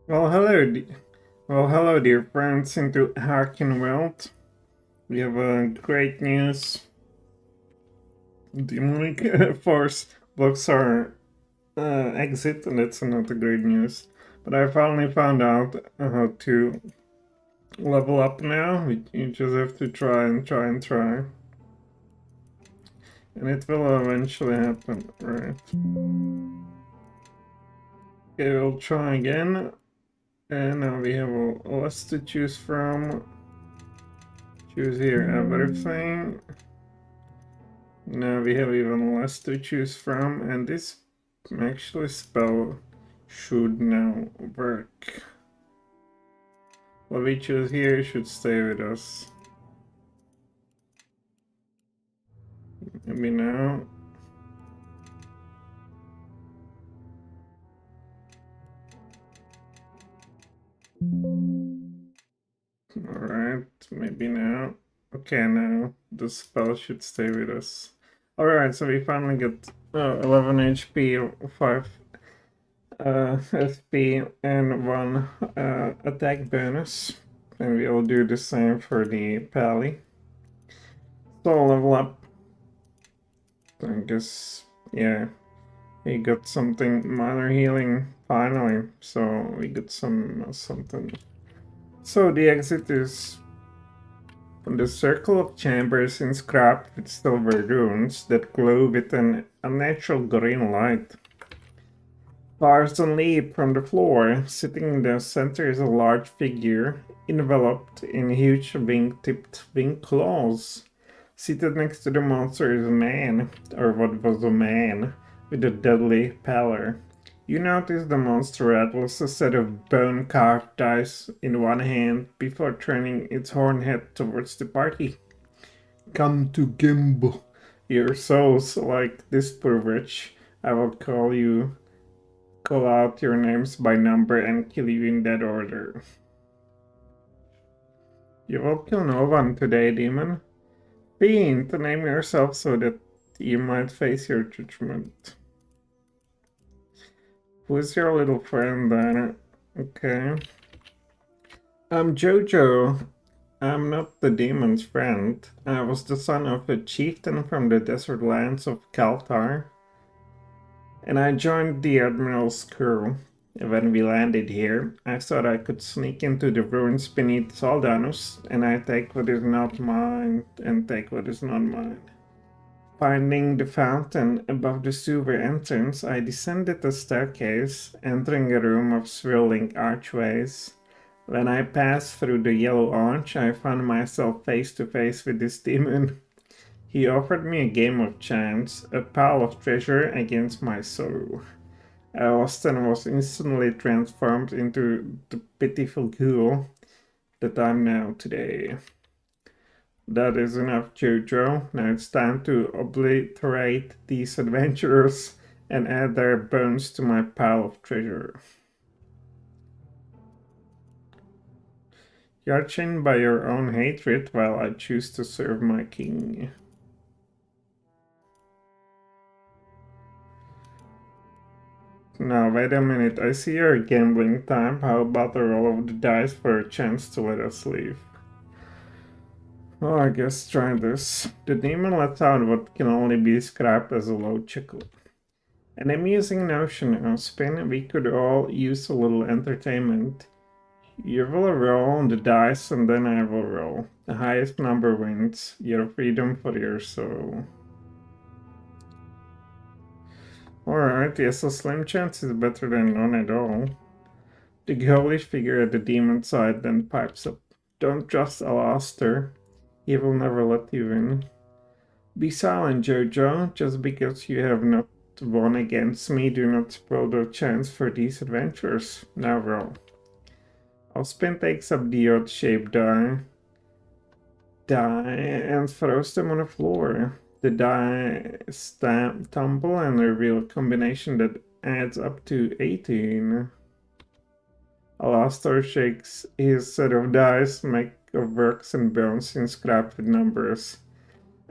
Well, hello, hello, dear friends into Hearkenwold. We have great news. Demonic force blocks our exit, and that's not the great news. But I finally found out how to level up now. You just have to try and try and try. And it will eventually happen, right? Okay, we'll try again. And now we have a list to choose from. Choose here everything. Now we have even less to choose from, and this actually spell should now work. What we choose here should stay with us. Maybe now. Alright, maybe now. Okay, now the spell should stay with us. Alright, so we finally get 11 HP, 5 SP, and 1 attack bonus. And we'll do the same for the pally. So level up. I guess, yeah, he got something minor healing finally. So we got something. So the exit is from the circle of chambers inscribed with silver runes that glow with an unnatural green light. Bars and leap from the floor. Sitting in the center is a large figure, enveloped in huge wing-tipped wing claws. Seated next to the monster is a man, or what was a man, with a deadly pallor. You notice the monster rattles a set of bone-carved dice in one hand before turning its horned head towards the party. Come to Gimbo, your souls, like this poor wretch. I will call out your names by number and kill you in that order. You will kill no one today, demon. Fiend, name yourself so that you might face your judgment. Who's your little friend then? Okay. I'm Jojo. I'm not the demon's friend. I was the son of a chieftain from the desert lands of Kaltar, and I joined the Admiral's crew. When we landed here, I thought I could sneak into the ruins beneath Soldanus, and I take what is not mine, and take what is not mine. Finding the fountain above the sewer entrance, I descended the staircase, entering a room of swirling archways. When I passed through the yellow arch, I found myself face to face with this demon. He offered me a game of chance, a pile of treasure against my soul. I lost and was instantly transformed into the pitiful ghoul that I'm now today. That is enough, Jojo. Now it's time to obliterate these adventurers and add their bones to my pile of treasure. You are chained by your own hatred while I choose to serve my king. Now, wait a minute, I see your gambling time. How about a roll of the dice for a chance to let us leave? Well, I guess try this. The demon lets out what can only be described as a low chuckle. An amusing notion, Spin. We could all use a little entertainment. You will roll the dice and then I will roll. The highest number wins. Your freedom for your soul. Alright, yes, a slim chance is better than none at all. The ghoulish figure at the demon's side then pipes up. Don't trust Alastair. He will never let you in. Be silent, Jojo. Just because you have not won against me, do not spoil the chance for these adventures. Now roll. Spin takes up the odd-shaped die and throws them on the floor. The die tumble and reveal a combination that adds up to 18. Alastair shakes his set of dice, make of works and bones inscribed with numbers.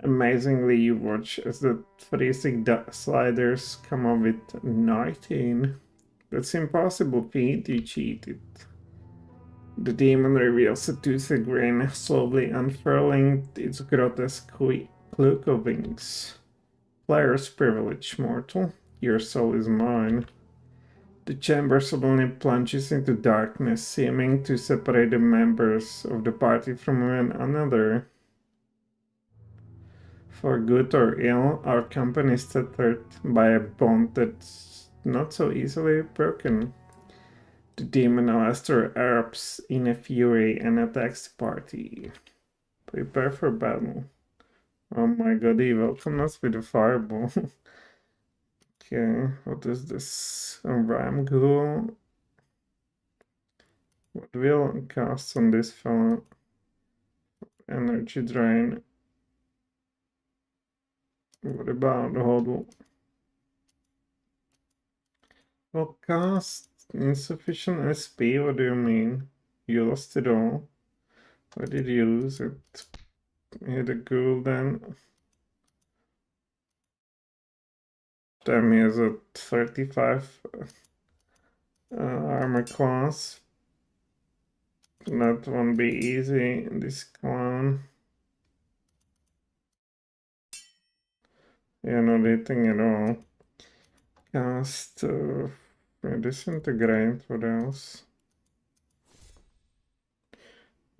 Amazingly, you watch as the freezing sliders come up with 19. That's impossible feat, you cheated. The demon reveals a toothed grin, slowly unfurling its grotesque cloak of wings. Player's privilege, mortal. Your soul is mine. The chamber suddenly plunges into darkness, seeming to separate the members of the party from one another. For good or ill, our company is tethered by a bond that's not so easily broken. The demon Alastair erupts in a fury and attacks the party. Prepare for battle. Oh my god, he welcomed us with a fireball. Okay, what is this? A ram ghoul? What will cast on this fellow? Energy drain. What about the hodl? Well, cast insufficient SP, what do you mean? You lost it all. Why did you lose it? Hit a ghoul then. Damn, he has a 35 armor class. That won't be easy, this clown. Yeah, not hitting at all. Cast disintegrate, what else?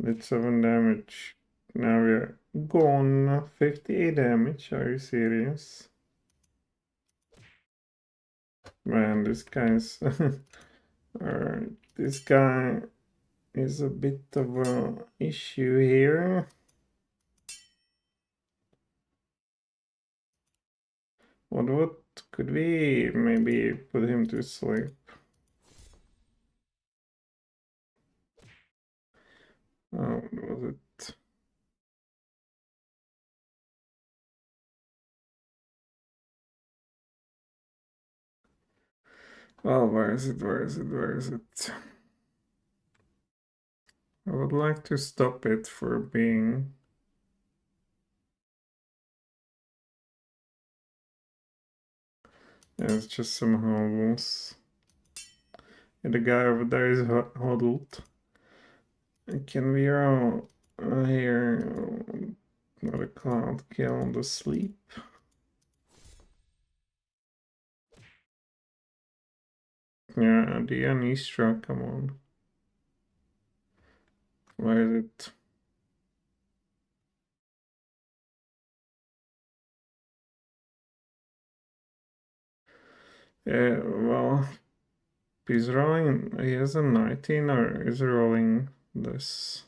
Did 7 damage. Now we're gone. 58 damage, are you serious? Man, this guy's... Alright, this guy is a bit of a issue here. What could we maybe put him to sleep? Oh, what was it? Oh, where is it? Where is it? Where is it? I would like to stop it for being... Yeah, it's just some hovels. And the guy over there is huddled. Can we all here not a cloud kill the sleep? Yeah, the Anistra, come on. Where is it? Yeah, well, he's rolling, he has a 19 or is he rolling this?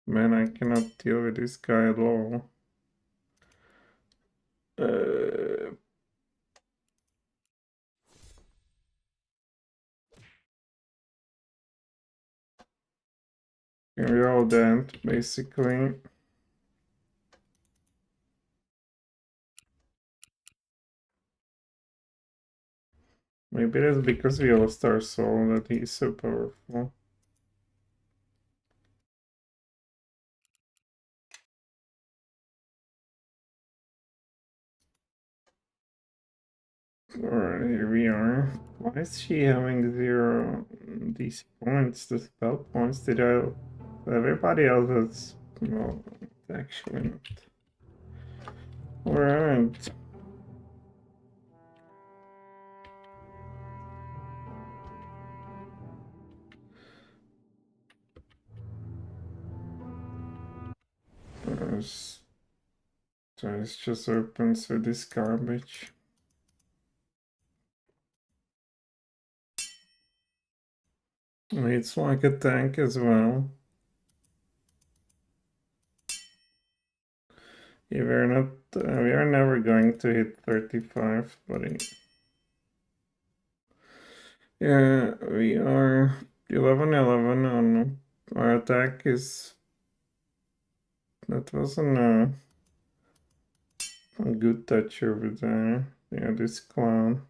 Man, I cannot deal with this guy at all. We're all dead, basically. Maybe that's because we lost our soul that he's so powerful. Alright, here we are. Why is she having 0 these points, the spell points? Did I... Everybody else has... Well, actually not. Alright. So it's just opens with this garbage. It's like a tank as well. Yeah, we're not... we are never going to hit 35, buddy. Yeah, we are 11-11 on our attack is... That wasn't a good touch over there. Yeah, this clown.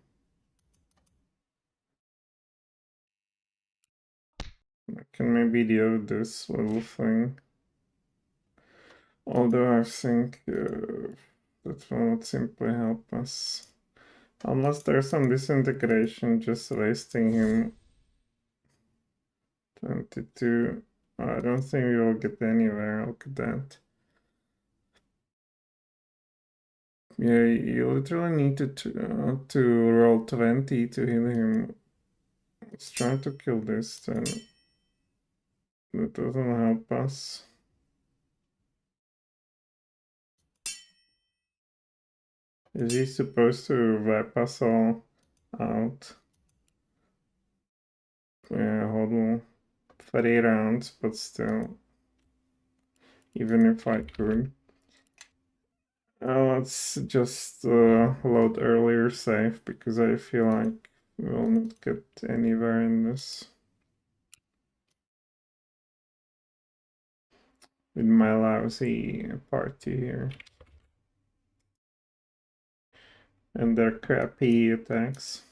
I can maybe deal with this little thing. Although I think That won't simply help us. Unless there's some disintegration just wasting him. 22. I don't think we will get anywhere. Look at that. Yeah, you literally need to roll 20 to hit him. Let's try to kill this then. That doesn't help us. Is he supposed to wipe us all out? Yeah, hold on. 30 rounds, but still. Even if I could. Let's just load earlier save, because I feel like we'll not get anywhere in this. With my lousy party here. And their crappy attacks.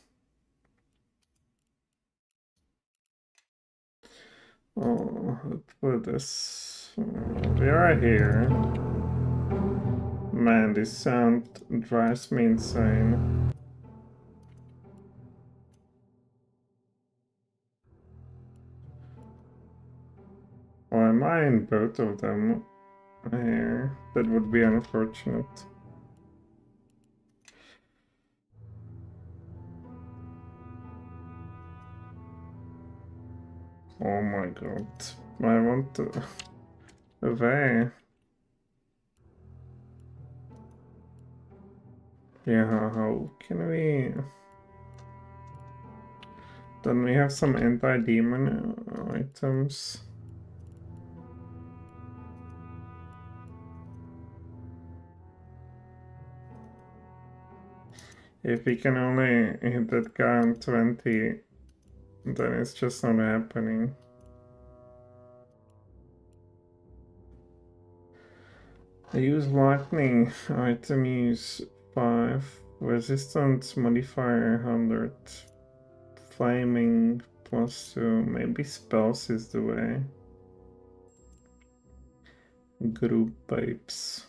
Oh, let's put this. We are here. Man, this sound drives me insane. Why am I in both of them here? That would be unfortunate. Oh my god. I want to away. Yeah, how can we... Then we have some anti-demon items. If we can only hit that guy on 20, then it's just not happening. I use lightning item, use 5, resistance modifier 100, flaming +2, maybe spells is the way. Group pipes.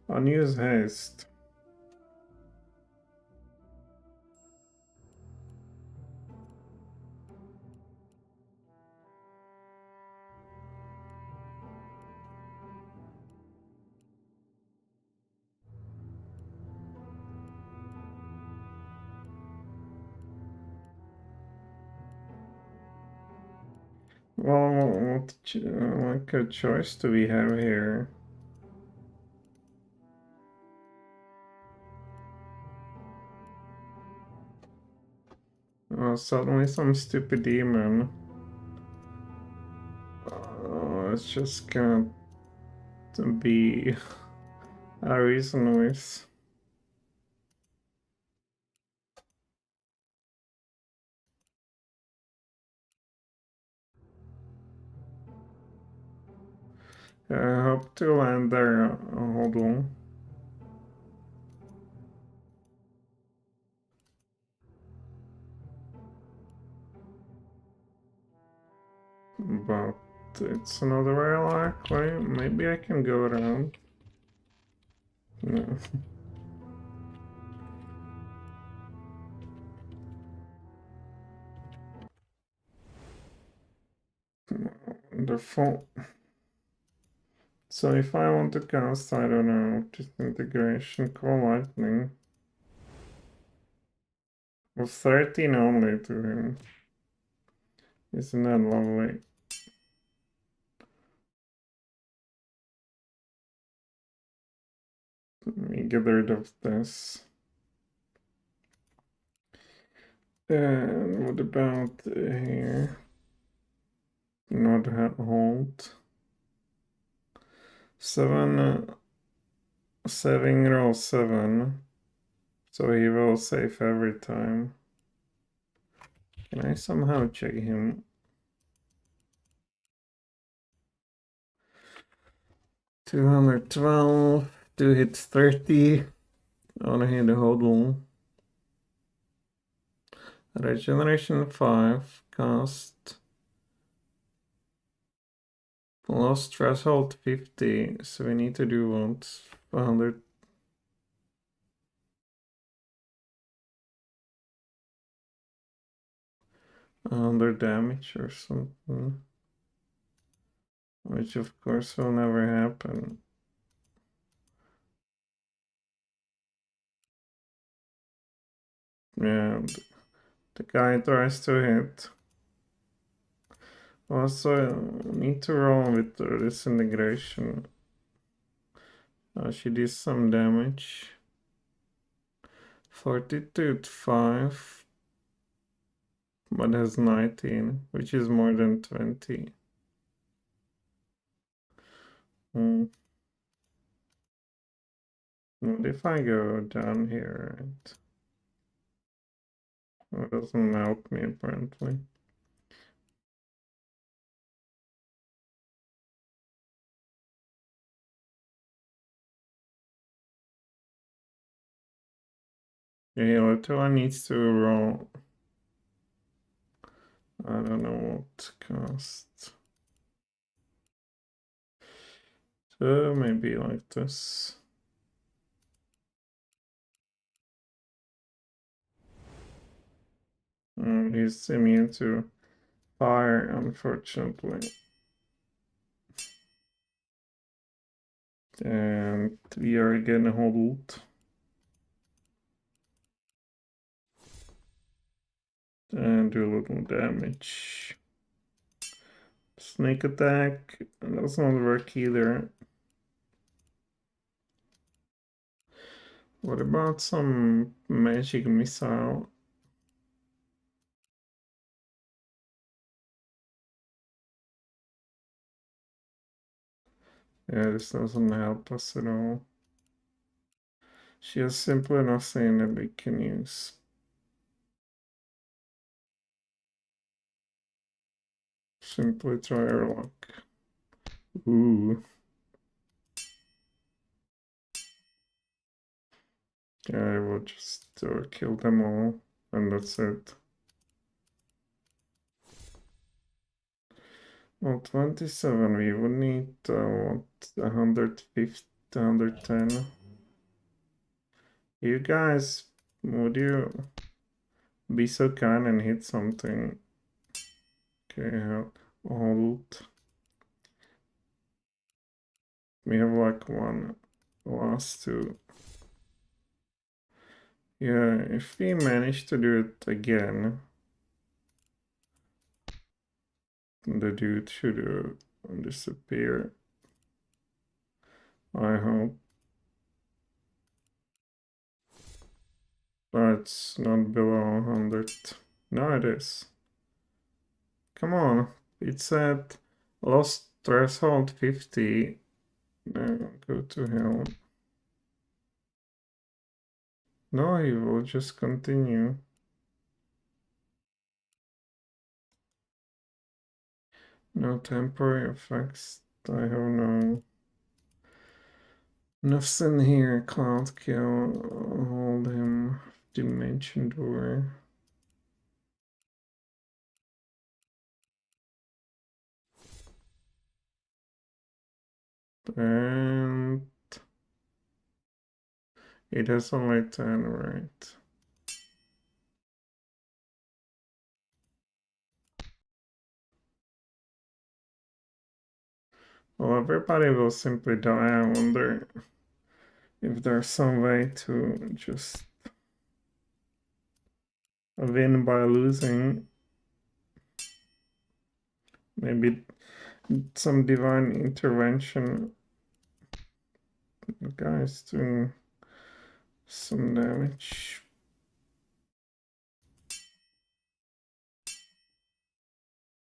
Unused haste. Well, what like a choice do we have here? Oh, suddenly some stupid demon. Oh, it's just gonna be a reason with. I hope to land there. Hold on. But it's another very likely. Maybe I can go around. No. Wonderful. So if I want to cast, I don't know, just integration, call lightning. With 13 only to him. Isn't that lovely? Let me get rid of this. And what about here? Not hold. 7, saving roll 7. So he will save every time. Can I somehow check him? 212, 2 hits 30. On hit the hodl. Regeneration 5, cast. Lost threshold 50, so we need to do 100. Under damage or something, which of course will never happen. Yeah, the guy tries to hit. Also, need to roll with the disintegration. She did some damage. 42 to 5, but has 19, which is more than 20. What if I go down here? Right? It doesn't help me apparently. Yeah, Latoa needs to roll. I don't know what cost. So maybe like this. He's immune to fire, unfortunately. And we are again hold. And do a little damage. Snake attack. That's not work either. What about some magic missile? Yeah, this doesn't help us at all. She has simply nothing that we can use. Simply try our luck. Ooh. I will just kill them all, and that's it. Well, 27, we would need, what, 150, 110. You guys, would you be so kind and hit something? Okay, hold. We have like one last two. Yeah, if we manage to do it again, the dude should disappear. I hope. But it's not below 100. No, it is. Come on. It said lost threshold 50. Go to hell. No, he will just continue. No temporary effects. I have nothing here. Cloud kill. Hold him. Dimension door. And it has only 10, right? Well, everybody will simply die. I wonder if there's some way to just win by losing. Maybe some divine intervention. The guy's doing some damage.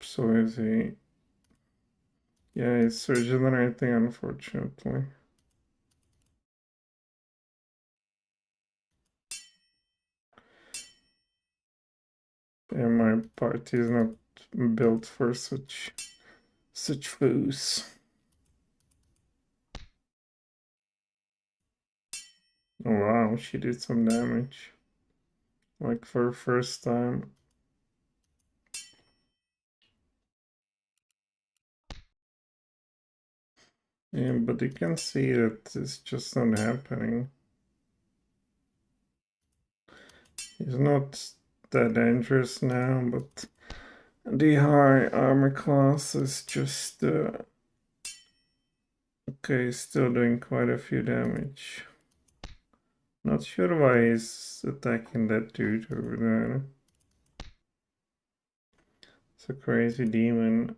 So is he? Yeah, it's regenerating, unfortunately. Yeah, my party is not built for such foes. Oh wow, she did some damage. Like for first time. Yeah, but you can see that it's just not happening. He's not that dangerous now, but the high armor class is just okay, still doing quite a few damage. Not sure why he's attacking that dude over there. It's a crazy demon.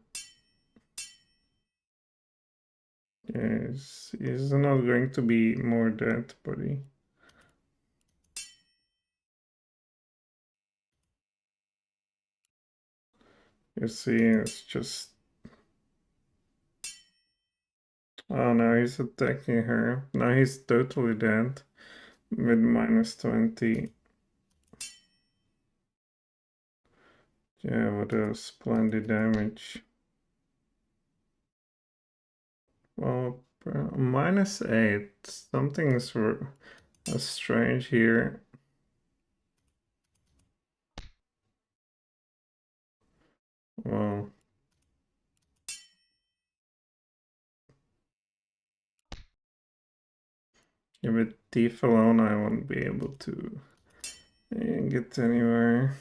Yes, he's not going to be more dead, buddy. You see, it's just... Oh no, he's attacking her. Now he's totally dead. With minus 20. Yeah, what a splendid damage. Well, minus 8. Something's strange here. Well, yeah, with thief alone, I won't be able to get anywhere.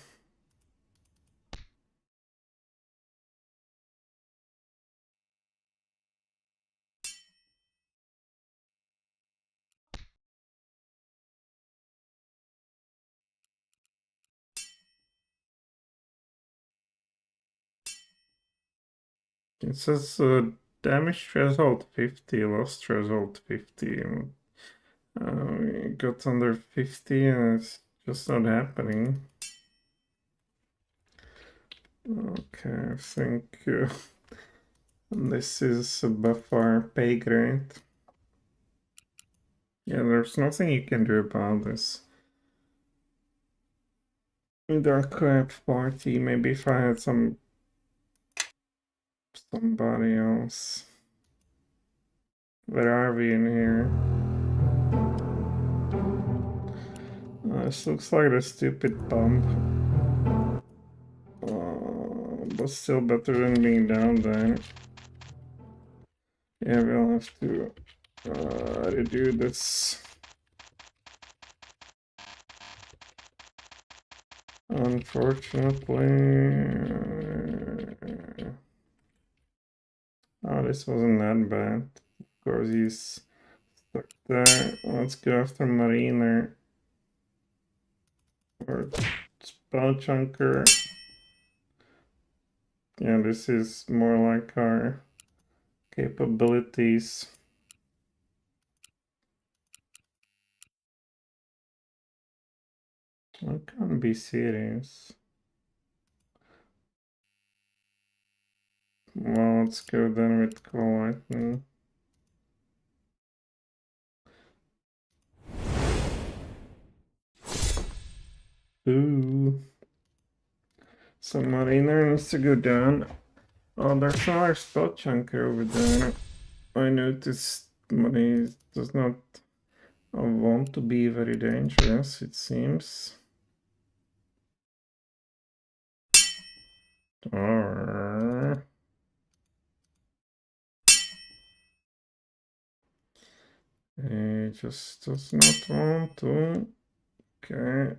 It says damage threshold 50, loss threshold 50. We got under 50 and it's just not happening. Okay, I think this is above our pay grade. Yeah, there's nothing you can do about this. Dark crab party, maybe if I had somebody else. Where are we in here? This looks like a stupid bump. But still better than being down there. Yeah, we'll have to redo this. Unfortunately. Oh, this wasn't that bad. Of course, he's stuck there. Let's go after Mariner. Or Spell Chunker. Yeah, this is more like our capabilities. I can't be serious. Well, let's go then with Cold Lightning. Ooh. So Mariner needs to go down. Oh, there's another Spell Chunker over there. I noticed money does not want to be very dangerous, it seems. Or... He just does not want to. Okay.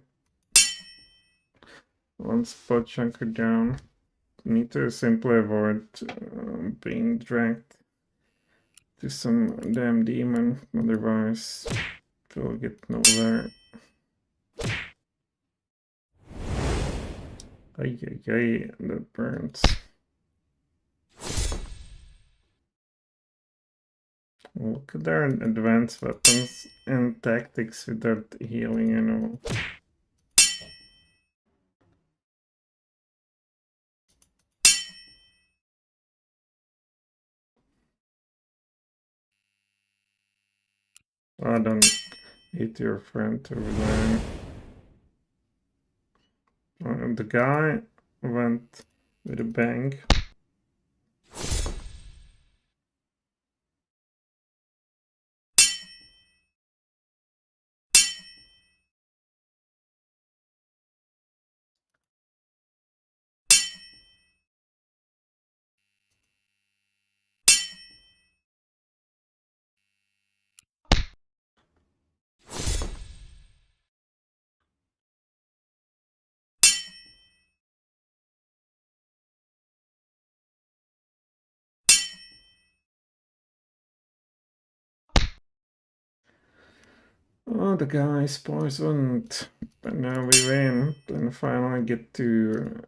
One spot chunker down. Need to simply avoid being dragged to some damn demon, otherwise we'll get nowhere. Ay, ay, ay, that burns. Look at their advanced weapons and tactics without healing and all. Oh, don't hit your friend over there. The guy went with a bang. Oh, the guy's poisoned. But now we win. And finally get to...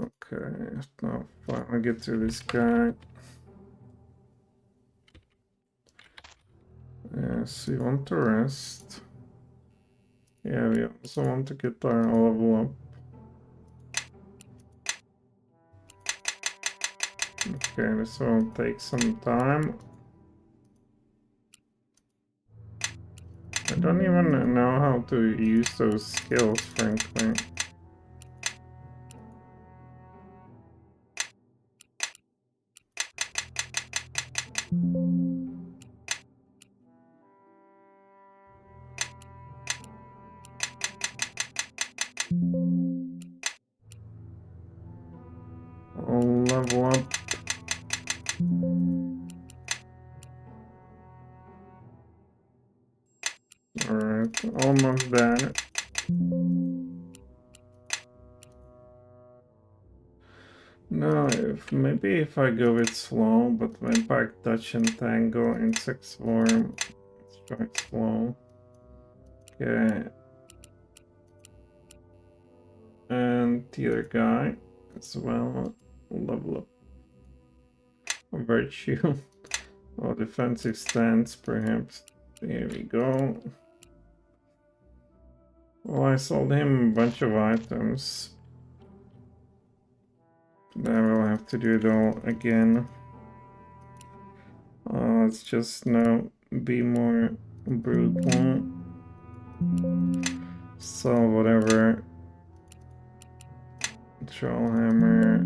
Okay, now finally get to this guy. Yes, we want to rest. Yeah, we also want to get our level up. Okay, this will take some time. I don't even know how to use those skills, frankly. I'll level up. Alright, almost there. No, maybe if I go it slow, but impact, touch, and tangle, insect swarm, strike slow. Okay. And the other guy as well. Level up. Virtue. Or defensive stance, perhaps. There we go. Well, I sold him a bunch of items. Then we'll have to do it all again. Let's just now be more brutal. So whatever. Troll hammer.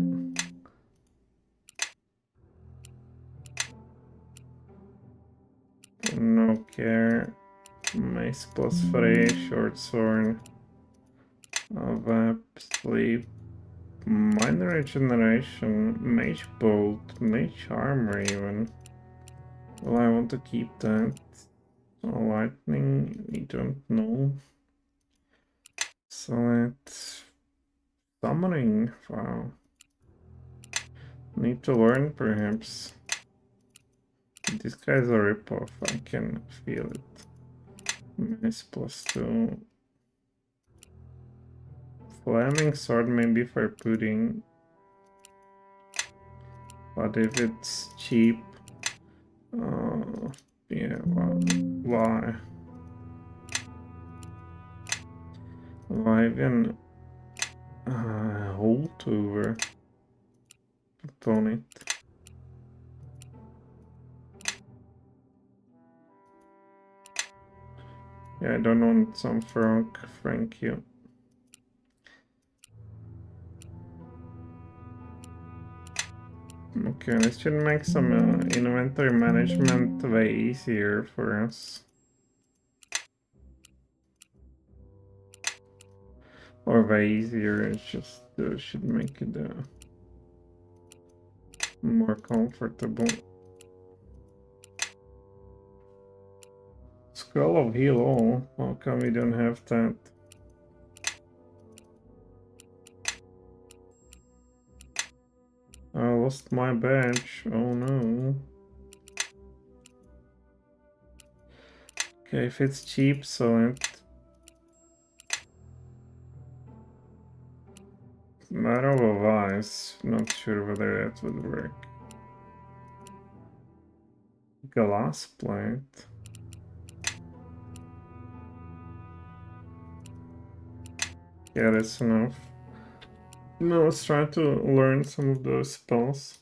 No care. Mace plus 3, short sword. Vap, sleep. Minor regeneration. Mage bolt. Mage armor even. Well, I want to keep that. Lightning, we don't know. So let's... Summoning, wow. Need to learn, perhaps. This guy's a ripoff, I can feel it. Mace plus 2. Flaming sword maybe for pudding. But if it's cheap... yeah, well, why? Why even... hold over upon it? Yeah, I don't want some frog, thank you. Okay, this should make some inventory management way easier for us. Or way easier, it just should make it more comfortable. Scroll of heal all, how come we don't have that? I lost my badge, oh no. Okay, if it's cheap, so it... Matter of ice, not sure whether that would work. Glass plate. Yeah, that's enough. No, let's try to learn some of those spells.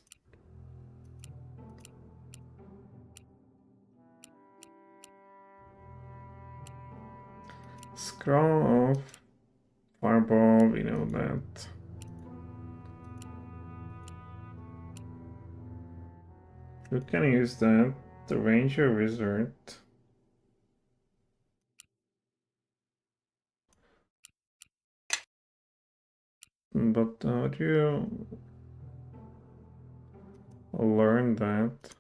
Scroll off. Fireball, we know that. We can use that. The Ranger Wizard. But how do you learn that?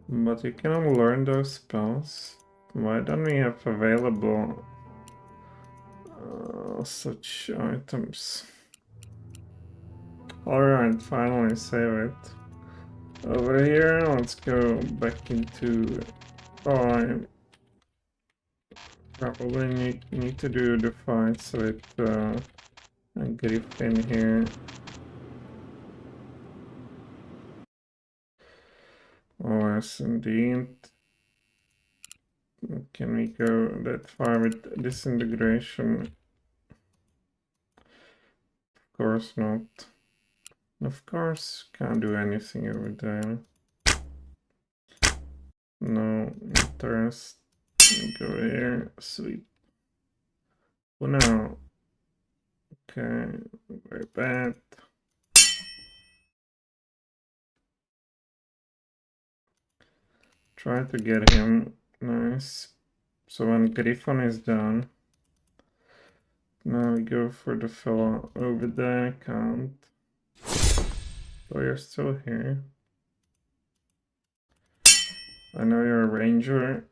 But you cannot learn those spells. Why don't we have available such items. Alright, finally save it. Over here, let's go back into... Oh, I probably need to do the fights with a griffin here. Oh, yes, indeed. Can we go that far with disintegration? Of course not. Of course, can't do anything over there. No interest. Go here. Sweet. Oh no. Okay, very bad. Try to get him. Nice. So when Griffon is done, now we go for the fellow over there. Can't. Oh, you're still here. I know you're a ranger.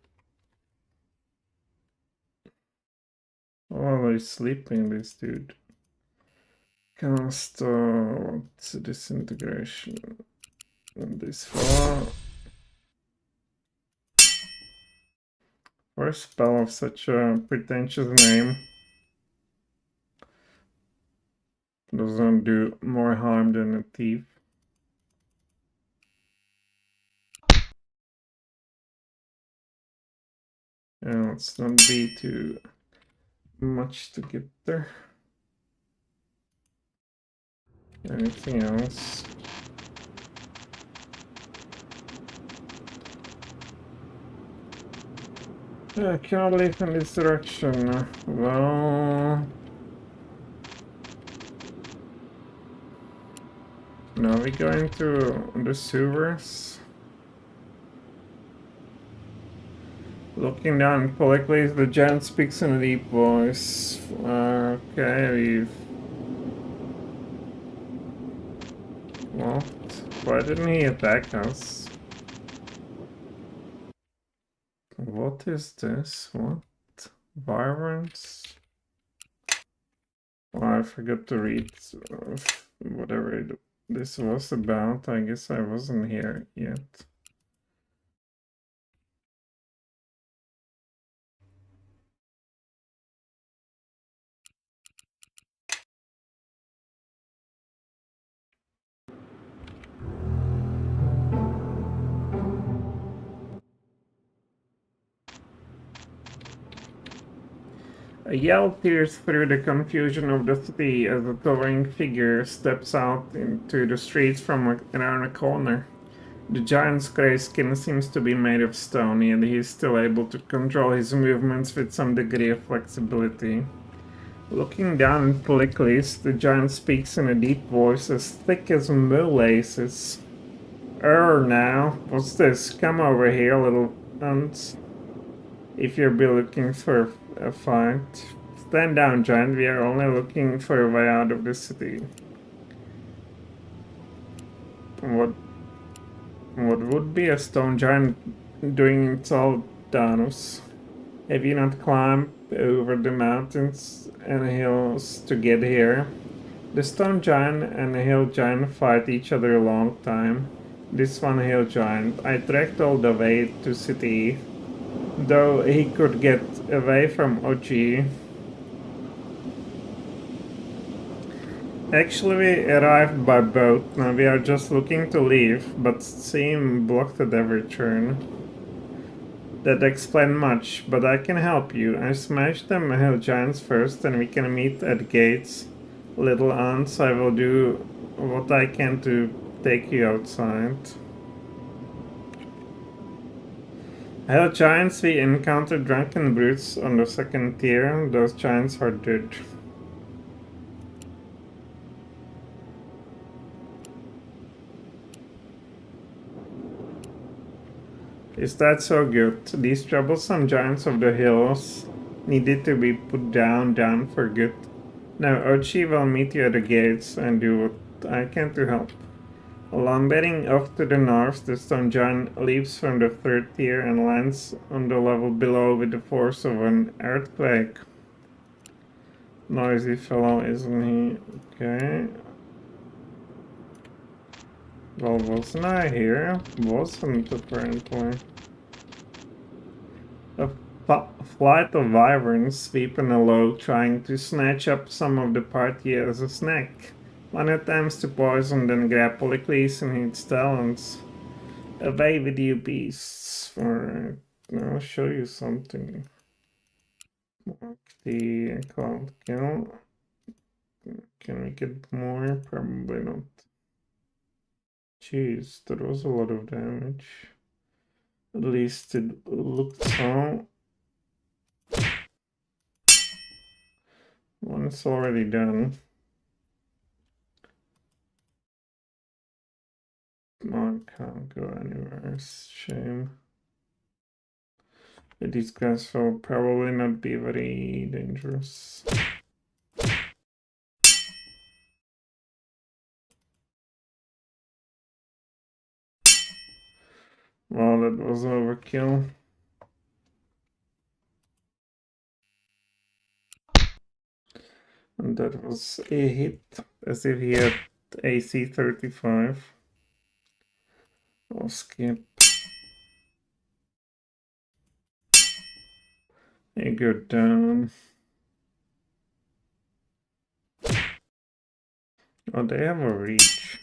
Oh, he's sleeping, this dude. Cast what's disintegration on this fellow. For a spell of such a pretentious name, doesn't do more harm than a thief. And let's not be too much to get there. Anything else? I cannot leave in this direction. Well... Now we go into the sewers. Looking down politely, the giant speaks in a deep voice. Okay, we've... What? Why didn't he attack us? What is this? What? Violence? Oh, I forgot to read whatever this was about. I guess I wasn't here yet. A yell tears through the confusion of the city as a towering figure steps out into the streets from around a corner. The giant's grey skin seems to be made of stone, yet he is still able to control his movements with some degree of flexibility. Looking down at Polycles, the giant speaks in a deep voice as thick as molasses. Now, what's this? Come over here, little ants. If you'll be looking for a fight. Stand down, giant. We are only looking for a way out of the city. What would be a stone giant doing in Soldanus? Have you not climbed over the mountains and hills to get here? The stone giant and the hill giant fight each other a long time. This one hill giant, I trekked all the way to city, though he could get away from Ochi. Actually, we arrived by boat. Now we are just looking to leave, but seem blocked at every turn. That explains much, but I can help you. I smashed them hill giants first, and we can meet at gates. Little ants, I will do what I can to take you outside. Hill giants, we encountered drunken brutes on the second tier. Those giants are dead. Is that so good? These troublesome giants of the hills needed to be put down for good. Now Ochi will meet you at the gates and do what I can to help. Lumbering off to the north, the stone giant leaps from the third tier and lands on the level below with the force of an earthquake. noisy fellow, isn't he? Okay. Well, wasn't I here? Wasn't, apparently. A flight of wyverns sweeping along, trying to snatch up some of the party as a snack. One attempts to poison, then grapple Eccles in its talons. Away with you, beasts. Alright, now I'll show you something. Mark the account kill. Can we get more? Probably not. Jeez, that was a lot of damage. At least it looked so. One's already done. Oh, I can't go anywhere. Shame. But these guys will probably not be very dangerous. Well, that was overkill. And that was a hit, as if he had AC 35. I'll skip. A good down. Oh, they have a reach.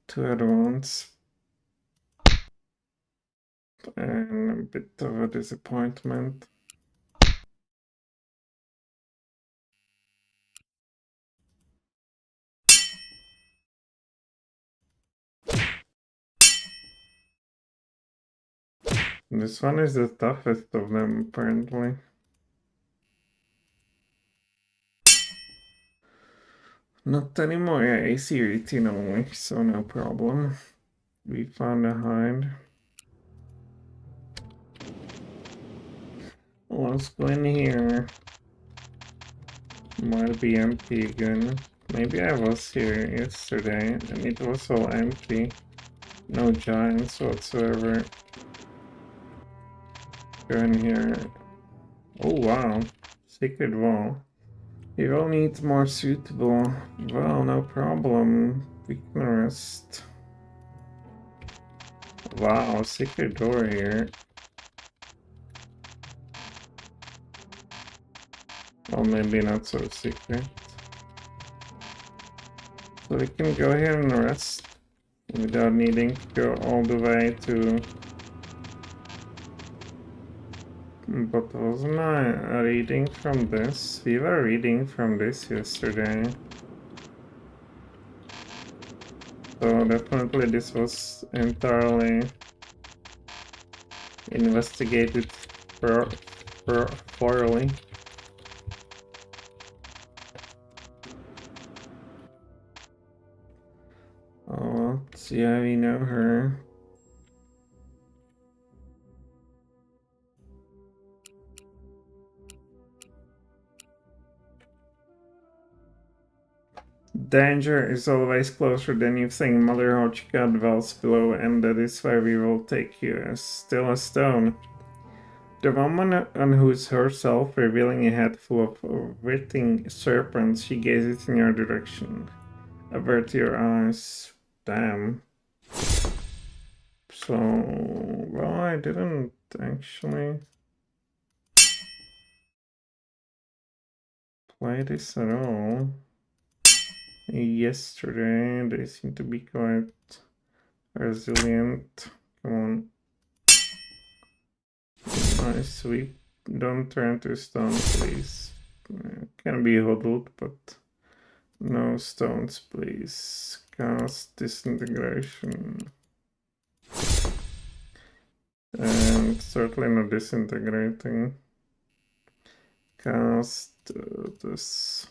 To advance. And a bit of a disappointment. This one is the toughest of them, apparently. Not anymore, yeah, AC 18 only, so no problem. We found a hide. Let's go in here. Might be empty again. Maybe I was here yesterday and it was all empty. No giants whatsoever. Go in here. Oh wow, secret wall. We will need more suitable. Well, no problem. We can rest. Wow, secret door here. Well, maybe not so secret. So we can go here and rest without needing to go all the way to... But wasn't I reading from this? We were reading from this yesterday. So definitely this was entirely investigated thoroughly. Oh, yeah, we know her. Danger is always closer than you think. Mother Hochka dwells below, and that is where we will take you, as still as stone. The woman on whose herself, revealing a head full of writhing serpents, she gazes in your direction. Avert your eyes. Damn. So, well, I didn't actually play this at all. Yesterday, they seem to be quite resilient. Come on. Nice sweep. Don't turn to stone, please. Can be huddled, but no stones, please. Cast disintegration. And certainly not disintegrating. Cast this.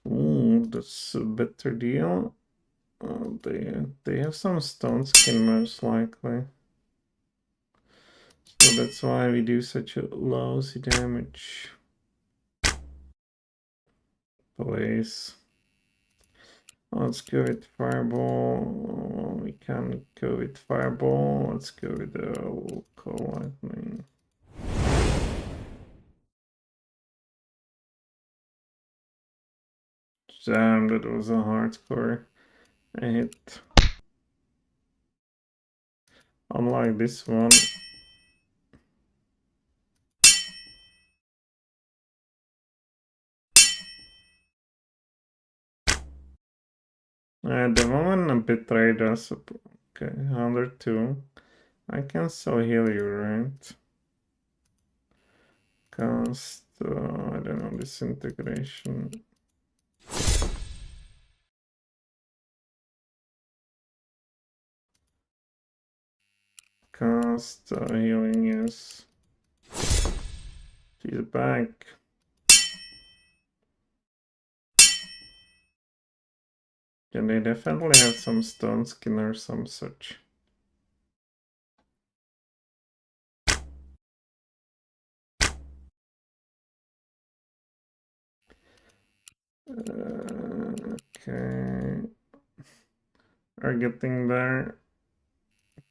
Ooh, that's a better deal. Oh, they have some stone skin most likely. So that's why we do such a lousy damage. Please. Let's go with fireball. We can't go with fireball. Let's go with the local lightning. Damn, that was a hardcore hit. Unlike this one. The one betrayed us. Okay, 102. I can still heal you, right? Cast, I don't know, disintegration. Cast, healing, yes. She's back. And they definitely have some stone skin or some such. Okay. Are getting there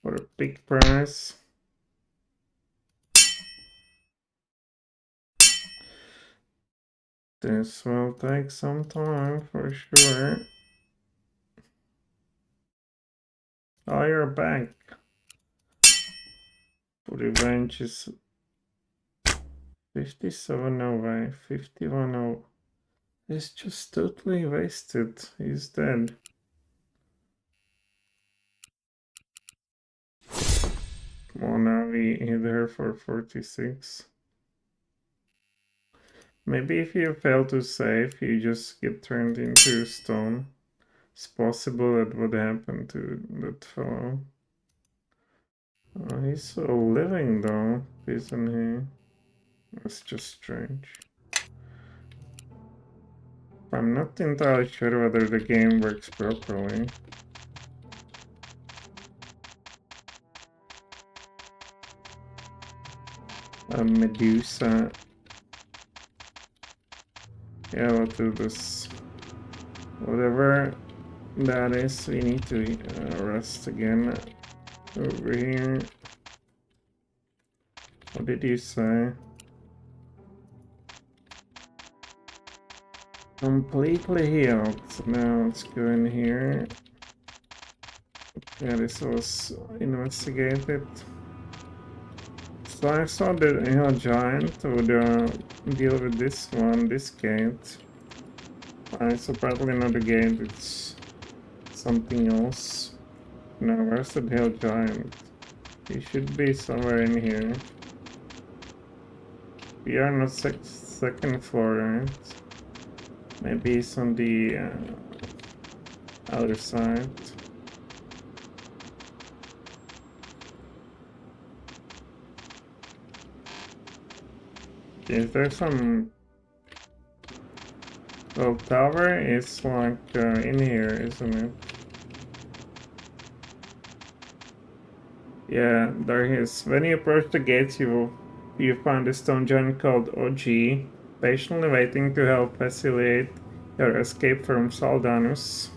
for a big price. This will take some time for sure. Oh, you're back. Revenge is 57 away, 51 away. It's just totally wasted. He's dead. Come on, now we hit her for 46. Maybe if you fail to save, you just get turned into stone. It's possible that would happen to that fellow. He's still living though, isn't he? That's just strange. I'm not entirely sure whether the game works properly. Medusa. Yeah, what is this? Whatever that is, we need to rest again over here. What did you say? Completely healed. Now let's go in here. Yeah, this was investigated. So I saw the hill giant would deal with this one, this gate. It's apparently not a gate, it's something else. Now where's the hill giant? He should be somewhere in here. We are on the second floor, right? Maybe it's on the other side. Is there some... Well, tower is like in here, isn't it? Yeah, there he is. When you approach the gates, you find a stone giant called OG, patiently waiting to help facilitate your escape from Saldanus.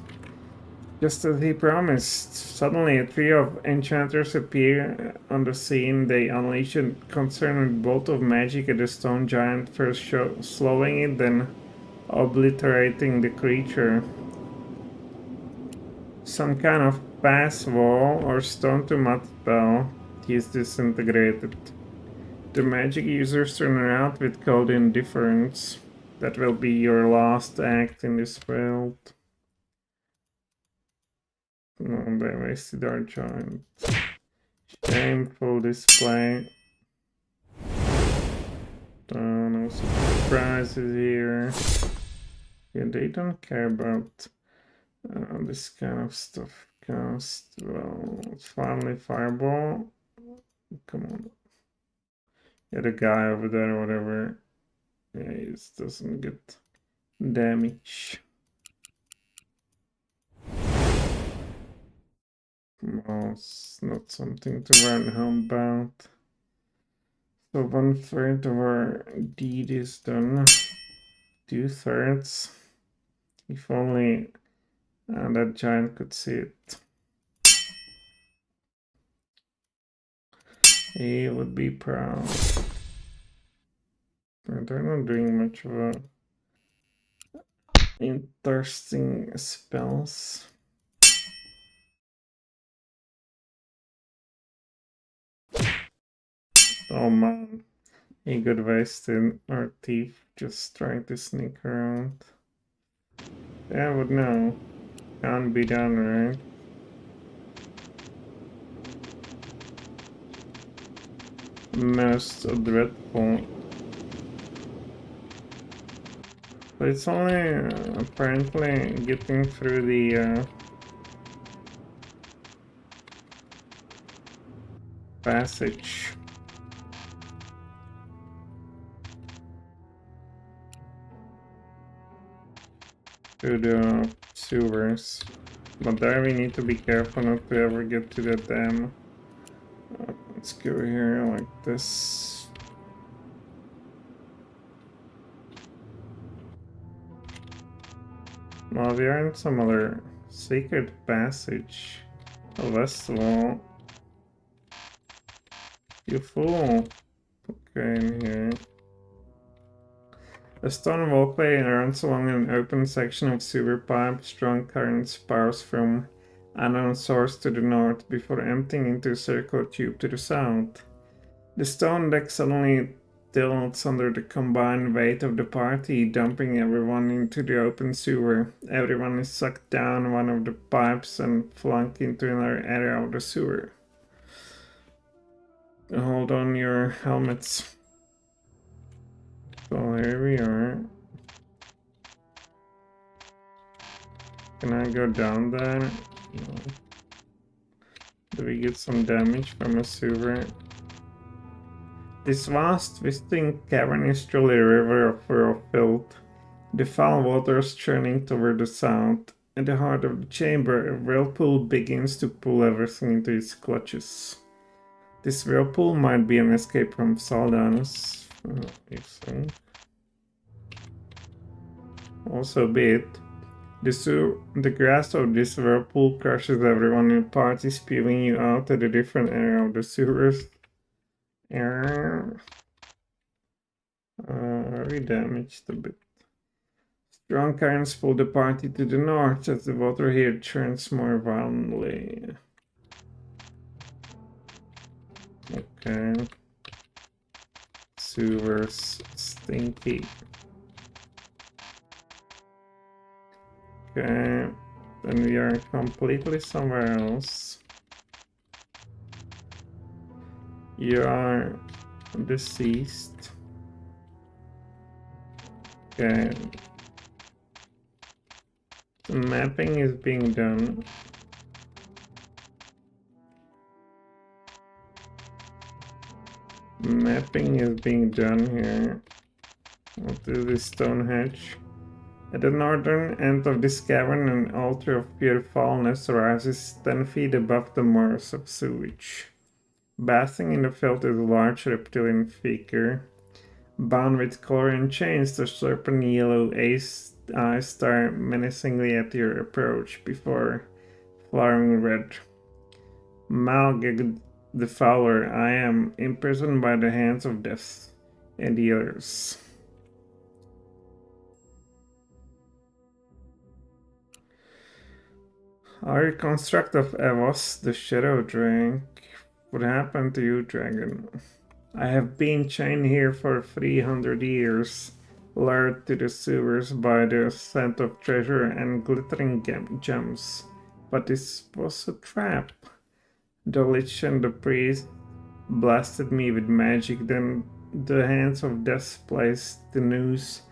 Just as he promised, suddenly a trio of enchanters appear on the scene. They unleash a concerned bolt of magic at the stone giant, first slowing it, then obliterating the creature. Some kind of pass wall or stone to mud spell. He is disintegrated. The magic users turn around with cold indifference. That will be your last act in this world. No, they wasted our giant. Shameful display. No surprises here. Yeah, they don't care about this kind of stuff. Cast, well, finally fireball. Come on. Yeah, the guy over there or whatever. Yeah, he doesn't get damage. Well, it's not something to write home about. So 1/3 of our deed is done. 2/3. If only that giant could see it. He would be proud. But they're not doing much of a interesting spells. Oh man, a good wasted or thief just trying to sneak around. Yeah, but no, can't be done, right? Most dreadful. But it's only apparently getting through the passage. To the sewers. But there we need to be careful not to ever get to the dam. Let's go here like this. Well, we are in some other secret passage. A festival. You fool. Okay, in here. A stone walkway runs along an open section of sewer pipe. Strong current spars from unknown source to the north before emptying into a circular tube to the south. The stone deck suddenly tilts under the combined weight of the party, dumping everyone into the open sewer. Everyone is sucked down one of the pipes and flung into another area of the sewer. Hold on your helmets. So here we are. Can I go down there? No. Do we get some damage from a sewer? This vast, twisting cavern is truly a river of filth. The foul waters churning toward the south. At the heart of the chamber, a whirlpool begins to pull everything into its clutches. This whirlpool might be an escape from Saldanus. If so. Also be it. The grass of this whirlpool crushes everyone in the party, spewing you out at a different area of the sewers. Very damaged a bit. Strong currents pull the party to the north as the water here churns more violently. Okay. Sewers stinky. Okay. Then we are completely somewhere else. You are deceased. Okay. The mapping is being done. Mapping is being done here. What is this Stonehenge? At the northern end of this cavern, an altar of pure foulness rises 10 feet above the moors of sewage. Bathing in the filth is a large reptilian figure. Bound with collar and chains, the serpent yellow eyes stare menacingly at your approach before flowering red. Malgig the Fowler, I am imprisoned by the hands of death and dealers. Our construct of Evos, the Shadow Drake. What happened to you, dragon? I have been chained here for 300 years, lured to the sewers by the scent of treasure and glittering gems. But this was a trap. The Lich and the priest blasted me with magic, then the hands of death placed the noose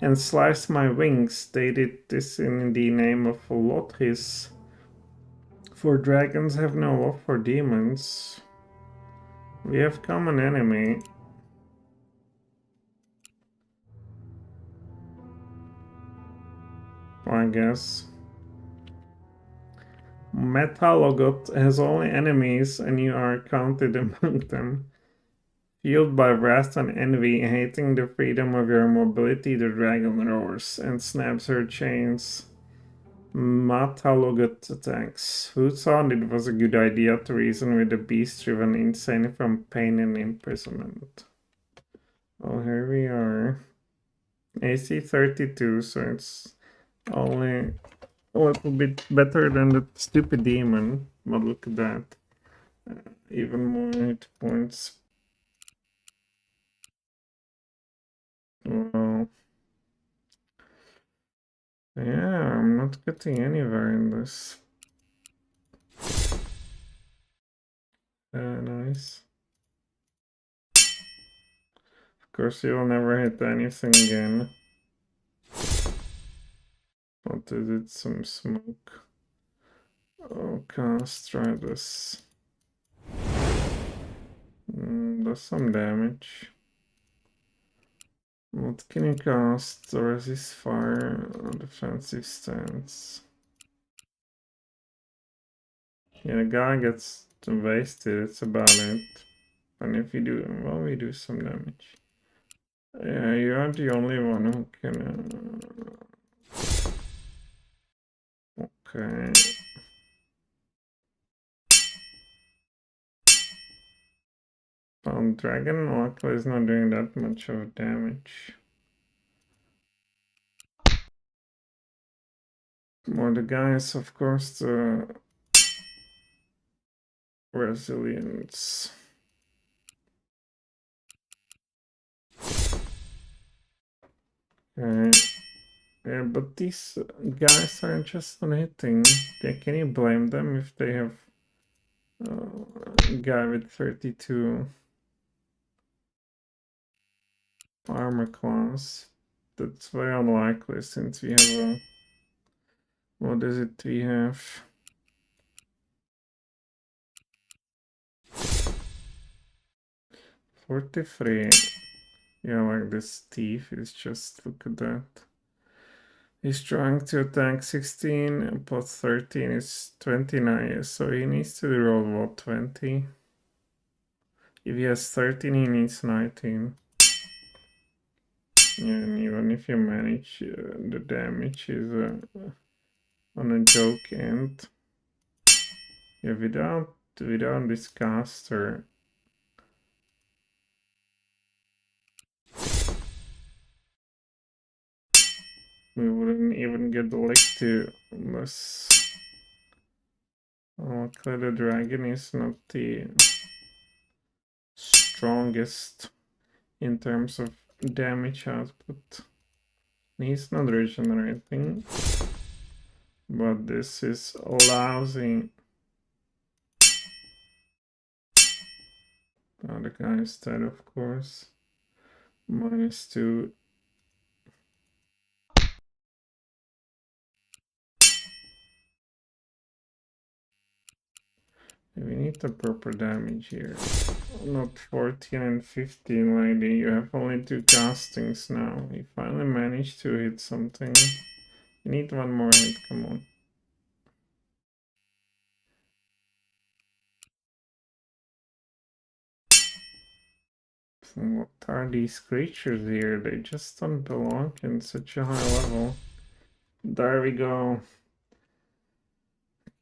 and sliced my wings. They did this in the name of Lothis. For dragons have no love for demons. We have common enemy. I guess. Metalogot has only enemies and you are counted among them. Fueled by wrath and envy, hating the freedom of your mobility, the dragon roars and snaps her chains. Matalogot attacks. Who thought it was a good idea to reason with a beast driven insane from pain and imprisonment? Well, here we are. AC 32, so it's Only a little bit better than the stupid demon, but look at that. Even more hit points. Well, yeah, I'm not getting anywhere in this. Nice. Of course, you'll never hit anything again. What is it? Some smoke. Oh, cast, try this. Does some damage. What can you cast? Resist fire, defensive stance. Yeah, the guy gets wasted, it's about it. And if you do, well, we do some damage. Yeah, you are the only one who can... Okay. Dragon luckily is not doing that much of damage. More the guys, of course, the resilience. Okay. Yeah, but these guys aren't just on hitting. Can you blame them if they have a guy with 32 armor class? That's very unlikely since we have a... What is it we have? $43. Yeah, like this thief is just, look at that. He's trying to attack 16, plus 13 is 29, so he needs to roll what, 20? If he has 13, he needs 19. Yeah, and even if you manage, the damage is on a joke end. Yeah, without this caster, we wouldn't even get the lick to unless... Luckily the dragon is not the strongest in terms of damage output. He's not regenerating, but this is lousy. Oh, the guy is dead, of course. -2. We need the proper damage here. Not 14 and 15, lady. You have only 2 castings now. You finally managed to hit something. You need one more hit, come on. What are these creatures here? They just don't belong in such a high level. There we go.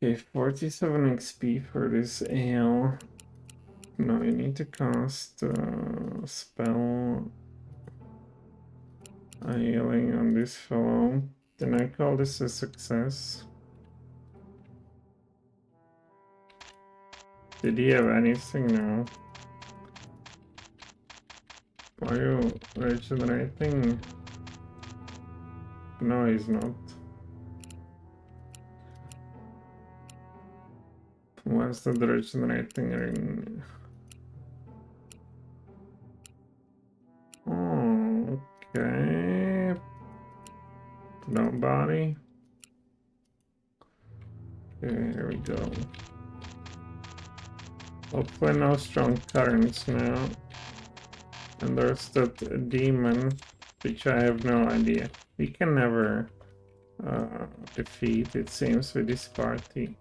Okay, 47 XP for this ale. Now you need to cast a spell a healing on this fellow. Then I call this a success. Did he have anything now? Are you regenerating? No, he's not. What's the regenerating ring? Oh, okay. Nobody. Okay, here we go. Hopefully no strong currents now. And there's that demon, which I have no idea. We can never defeat, it seems, with this party.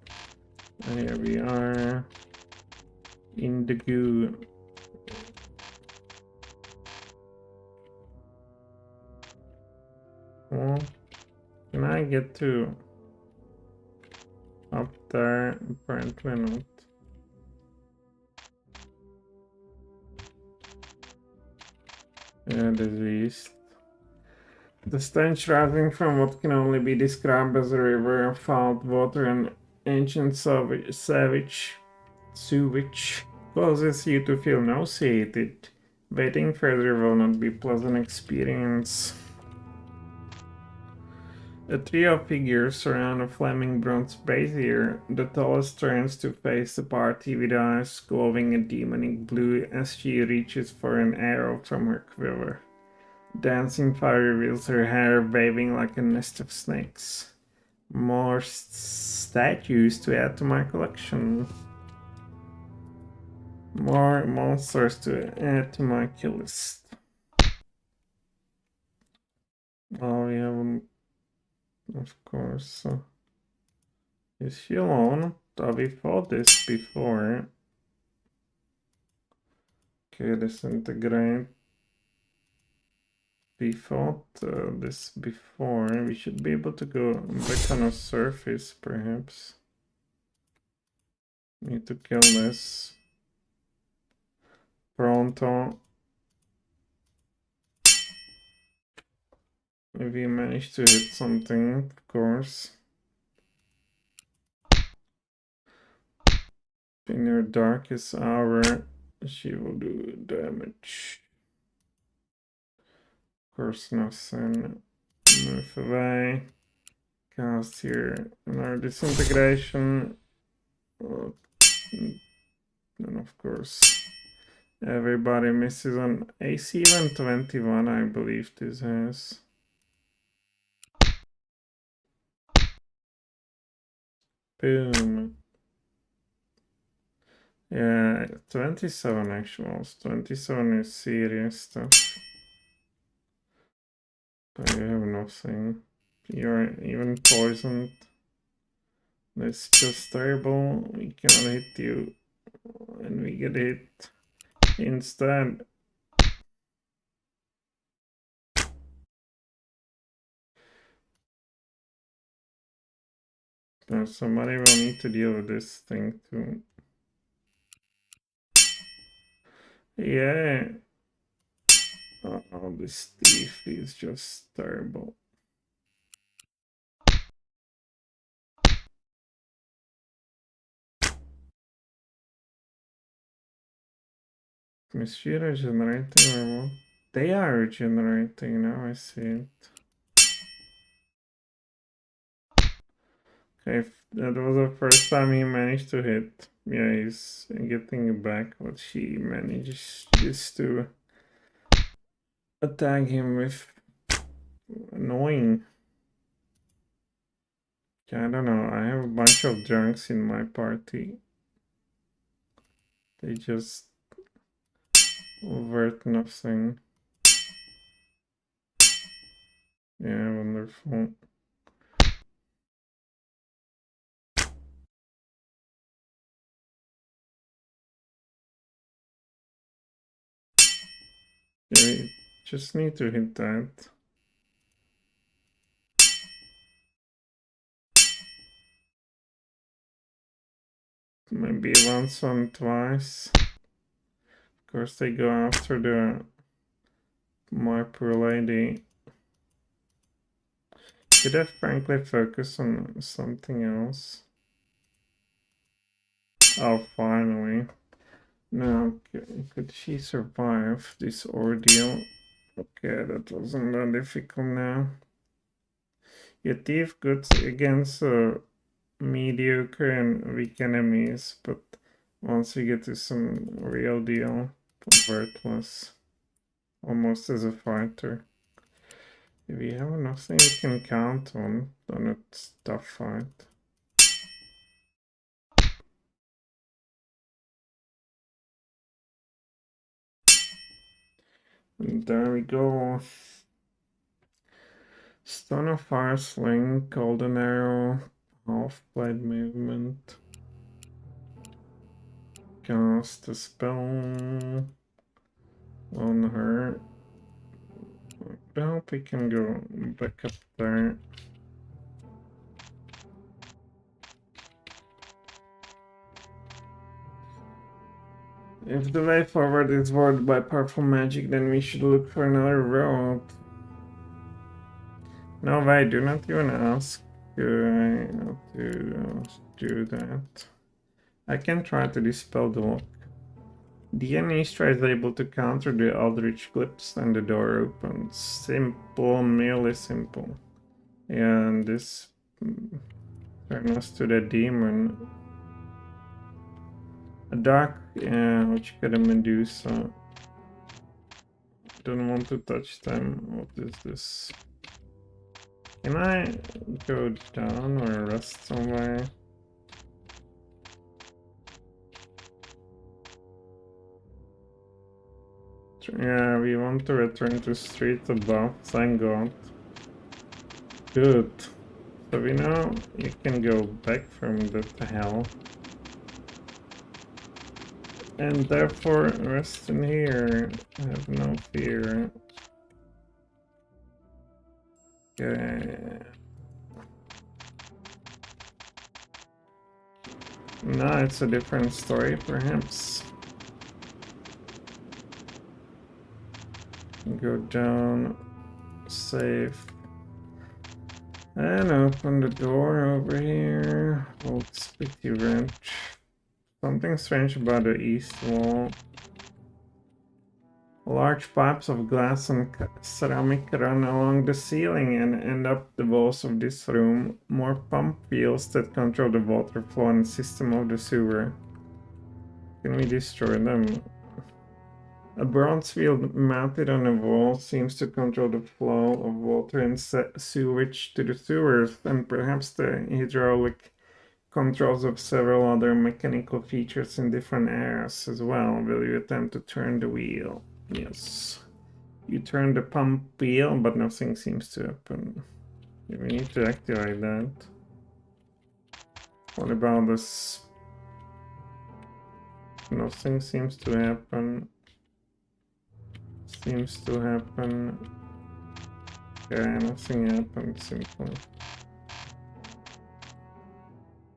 And here we are in the goo. Well, can I get to up there? Apparently not. Yeah, diseased. The stench rising from what can only be described as a river of foul water and ancient sewage causes you to feel nauseated. Waiting further will not be a pleasant experience. A trio of figures surround a flaming bronze brazier. The tallest turns to face the party with eyes glowing a demonic blue as she reaches for an arrow from her quiver. Dancing fire reveals her hair waving like a nest of snakes. More statues to add to my collection. More monsters to add to my kill list. Oh, we haven't, of course. Is she alone? We fought this before. Okay, disintegrate. We fought this before. We should be able to go back on a surface, perhaps. Need to kill this. Pronto. We managed to hit something, of course. In her darkest hour, she will do damage. Of course, nothing. Move away. Cast here another disintegration. And of course, everybody misses on AC 121, I believe this has. Boom. Yeah, 27 actuals. 27 is serious stuff. But you have nothing. You're even poisoned. That's just terrible. We cannot hit you. And we get hit instead. Now somebody will need to deal with this thing too. Yeah. Oh, this thief is just terrible. Is she regenerating or what? They are regenerating now, I see it. Okay, that was the first time he managed to hit. Yeah, he's getting it back, but she manages to attack him with annoying. I don't know, I have a bunch of drunks in my party. They just worth nothing. Yeah, wonderful. Yeah, we just need to hit that. Maybe once or twice. Of course, they go after my poor lady. Should I frankly focus on something else? Oh, finally. Now, could she survive this ordeal? Okay, that wasn't that difficult now. Your thief good against mediocre and weak enemies, but once you get to some real deal, worthless. Almost as a fighter. If we have nothing we can count on, then it's a tough fight. And there we go. Stone of Fire Sling, Golden Arrow, Half-Blade Movement. Cast a spell on her. I hope we can go back up there. If the way forward is warded by powerful magic, then we should look for another road. No way, do not even ask how to do that. I can try to dispel the lock. The Anistra is able to counter the Eldritch Clips and the door opens. Simple, merely simple. And this turns us to the demon. A dark, which got a Medusa. Don't want to touch them. What is this? Can I go down or rest somewhere? Yeah, we want to return to street above, thank God. Good. So we know you can go back from the hell. And therefore rest in here. Have no fear. Okay. Now it's a different story, perhaps. Go down, save, and open the door over here. Old spitty wrench. Something strange about the east wall. Large pipes of glass and ceramic run along the ceiling and end up the walls of this room. More pump wheels that control the water flow and system of the sewer. Can we destroy them? A bronze wheel mounted on a wall seems to control the flow of water and sewage to the sewers, and perhaps the hydraulic controls of several other mechanical features in different areas as well. Will you attempt to turn the wheel? Yes. You turn the pump wheel, but nothing seems to happen. We need to activate that. What about this? Nothing seems to happen. Seems to happen. Okay, nothing happened, simply.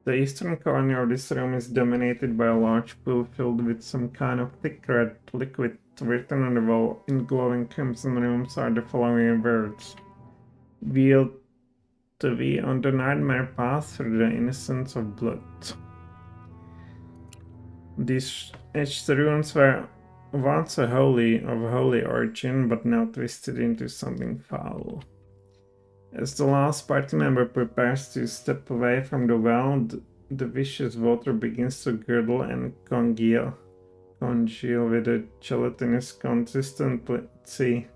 The eastern corner of this room is dominated by a large pool filled with some kind of thick red liquid. Written on the wall in glowing crimson rooms are the following words. We'll to be on the nightmare path through the innocence of blood. These etched runes were once of holy origin, but now twisted into something foul. As the last party member prepares to step away from the well, the vicious water begins to gurgle and congeal with a gelatinous consistency,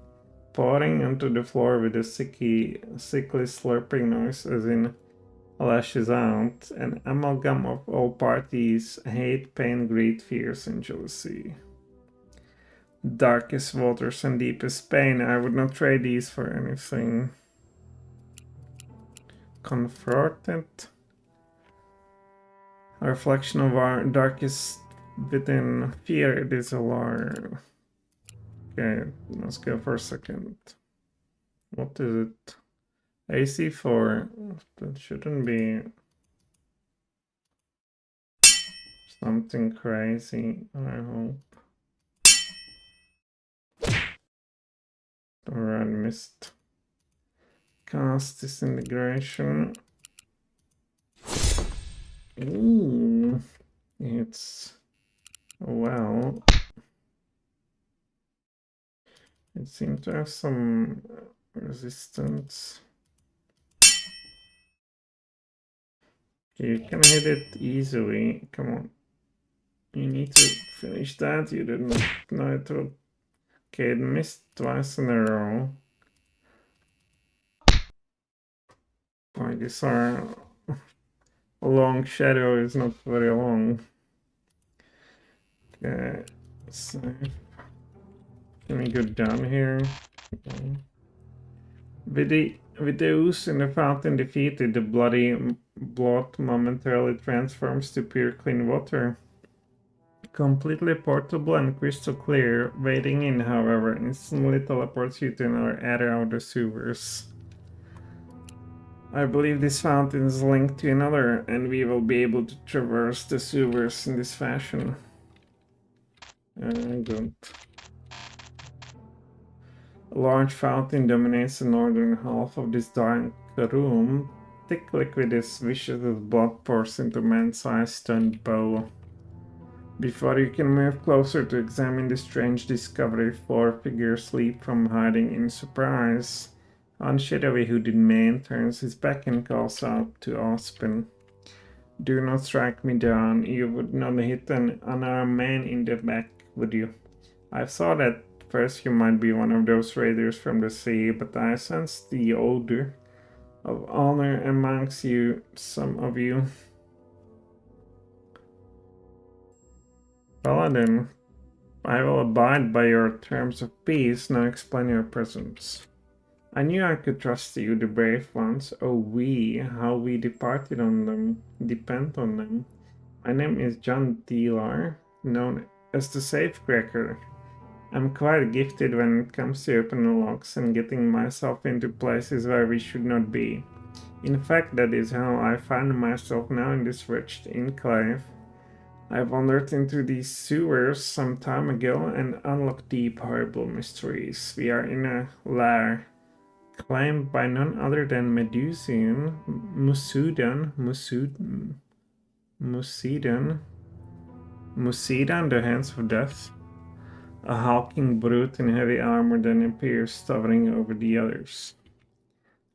pouring onto the floor with a sickly slurping noise as it lashes out, an amalgam of all parties' hate, pain, greed, fears, and jealousy. Darkest waters and deepest pain. I would not trade these for anything. Confronted. A reflection of our darkest within fear, it is alarm. Okay, let's go for a second. What is it? AC4. That shouldn't be something crazy, I hope. Alright, missed. Cast disintegration. Ooh, it's well. It seems to have some resistance. You can hit it easily. Come on. You need to finish that. You didn't know it would. Okay, it missed twice in a row. Boy, these are a long shadow is not very long. Okay, so can we go down here? Okay. With the ooze in the fountain defeated, the bloody blood momentarily transforms to pure clean water. Completely portable and crystal clear, wading in, however, instantly teleports you to another area of the sewers. I believe this fountain is linked to another, and we will be able to traverse the sewers in this fashion. Good. A large fountain dominates the northern half of this dark room. Thick liquid is vicious as blood pours into man-sized stone bowl. Before you can move closer to examine the strange discovery, four figures leap from hiding in surprise. One shadowy hooded man turns his back and calls out to Aspen. Do not strike me down. You would not hit an unarmed man in the back, would you? I thought at first you might be one of those raiders from the sea, but I sensed the odor of honor amongst you, some of you. Paladin, I will abide by your terms of peace. Now explain your presence. I knew I could trust you, the brave ones. Oh, how we depend on them. My name is John Dealar, known as the Safecracker. I'm quite gifted when it comes to opening locks and getting myself into places where we should not be. In fact, that is how I find myself now in this wretched enclave. I wandered into these sewers some time ago and unlocked deep, horrible mysteries. We are in a lair claimed by none other than Musidon, the Hands of Death, a hulking brute in heavy armor that appears towering over the others.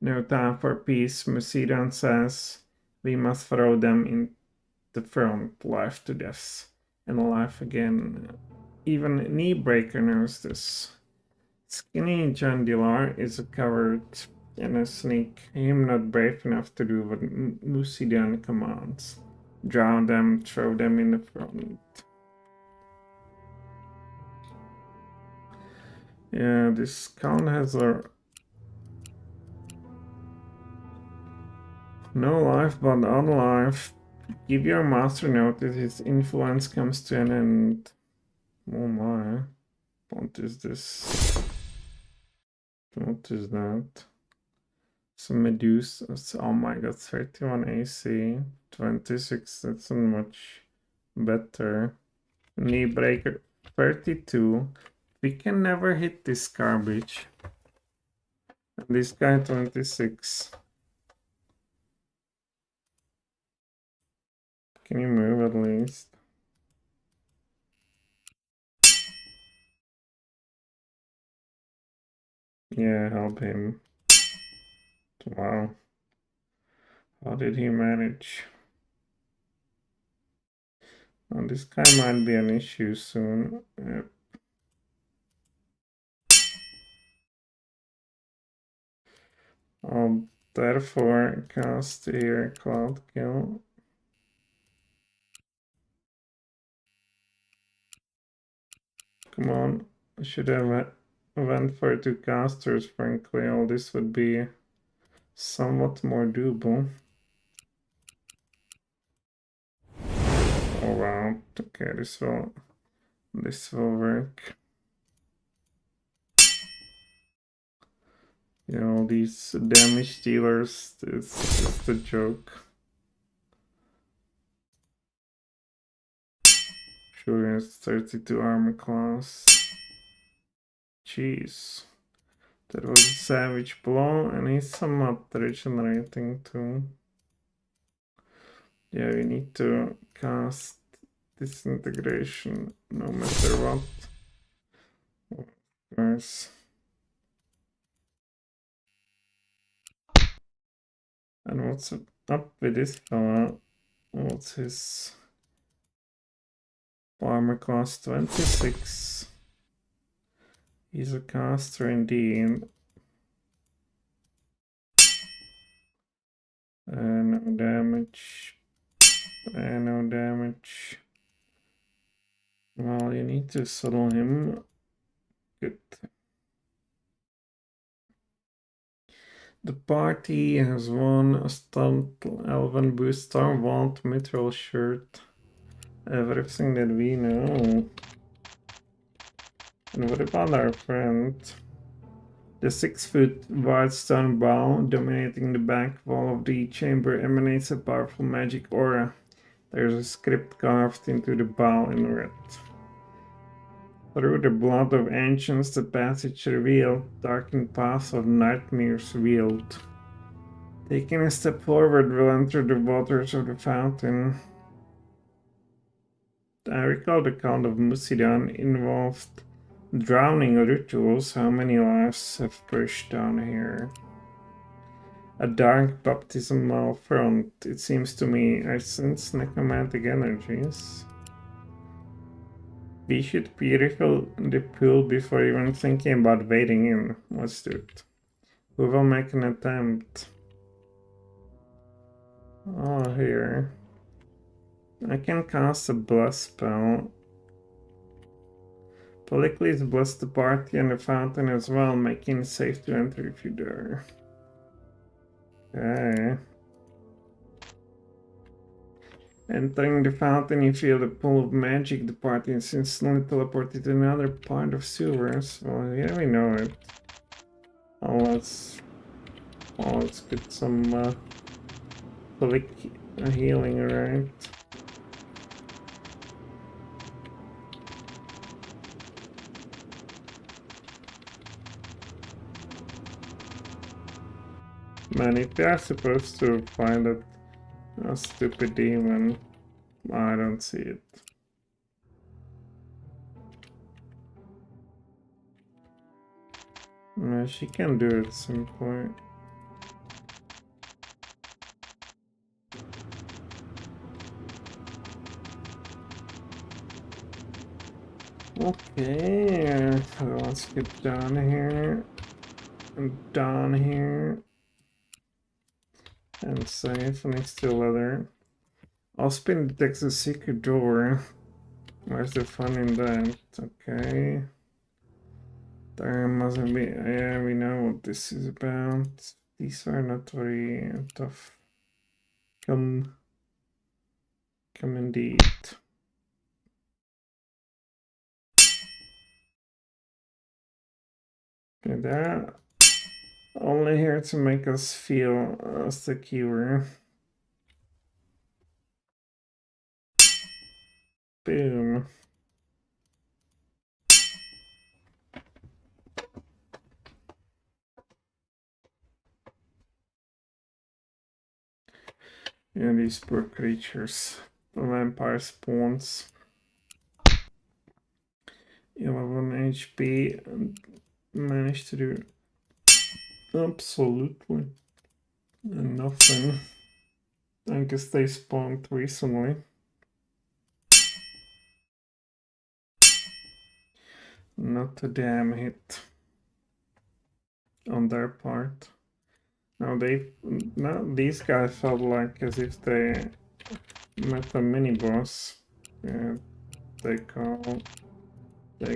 No time for peace, Musidon says. We must throw them in the front, life to death, and life again. Even Kneebreaker knows this. Skinny John Delar is a coward and a sneak. I am not brave enough to do what Musidon commands. Drown them, throw them in the front. Yeah, this count has no life but unlife. Give your master notice his influence comes to an end. Oh my. What is this? What is that? Some Medusa. Oh my god, 31 AC. 26, that's not much better. Knee breaker 32. We can never hit this garbage. And this guy 26. Can you move at least? Yeah, help him. Wow. How did he manage? Oh, this guy might be an issue soon. Yep. I'll therefore cast here Cloud Kill. Come on, I should have went for 2 casters, frankly. All this would be somewhat more doable. Oh wow, okay, this will work. You know, these damage dealers, it's just a joke. Sure, he has 32 armor class. Jeez. That was a savage blow, and he's somewhat regenerating too. Yeah, we need to cast disintegration no matter what. Of course. And what's up with this fella? What's his armor class? 26. He's a caster indeed. No damage. No damage. Well, you need to settle him. Good. The party has won a stunt elven booster, vault, mithril shirt. Everything that we know. And what about our friend? The 6-foot wide stone bowl dominating the back wall of the chamber emanates a powerful magic aura. There's a script carved into the bowl in red. Through the blood of ancients the passage revealed, darkened paths of nightmares wheeled. Taking a step forward will enter the waters of the fountain. I recall the Count of Musidon involved drowning rituals. How many lives have pushed down here? A dark baptismal front. It seems to me I sense necromantic energies. We should purify the pool before even thinking about wading in. Let's do it. Who will make an attempt? Oh, here. I can cast a bless spell. Polycles bless the party and the fountain as well, making it safe to enter if you dare. Okay. Entering the fountain, you feel the pull of magic. The party is instantly teleported to another part of sewers. Well, yeah, we know it. Oh, let's get some quick healing, right? Man, if they are supposed to find a stupid demon, I don't see it. She can do it at some point. Okay, let's get down here. And down here. And safe next to leather. I'll spin detects a secret door. Where's the fun in that? Okay. There mustn't be. Yeah, we know what this is about. These are not very tough. Come indeed. Okay, they're only here to make us feel secure. Boom. Yeah, these poor creatures. The vampire spawns. 11 HP and managed to do absolutely nothing. I guess they spawned recently. Not a damn hit on their part. No, these guys felt like as if they met a mini boss. Yeah, they call, but they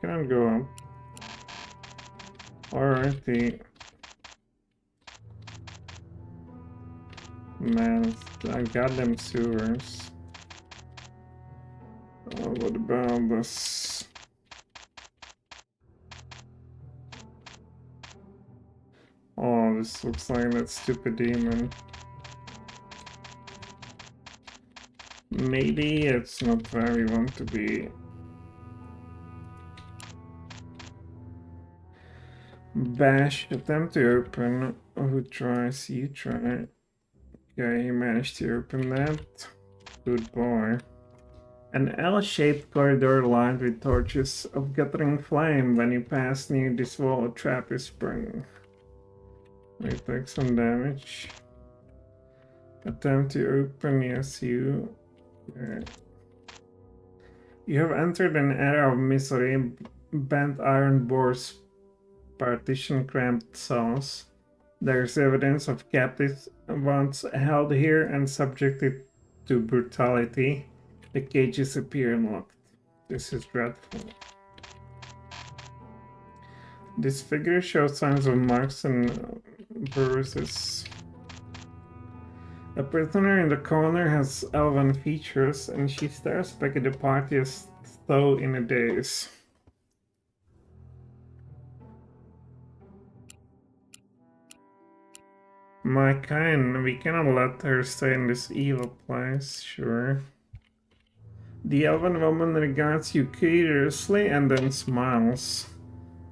can't go up. Alrighty. Man, I got them sewers. What about this? Oh, this looks like that stupid demon. Maybe it's not where we want to be. Bash, attempt to open. Who tries? You try. Okay, you managed to open that. Good boy. An L-shaped corridor lined with torches of gathering flame. When you pass near this wall, a trap is sprung. We take some damage. Attempt to open, yes, you. Okay. You have entered an era of misery. Bent iron bores partition cramped cells. There is evidence of captives once held here and subjected to brutality. The cages appear unlocked. This is dreadful. This figure shows signs of marks and bruises. A prisoner in the corner has elven features, and she stares back at the party as though in a daze. My kind, we cannot let her stay in this evil place, sure. The elven woman regards you curiously and then smiles.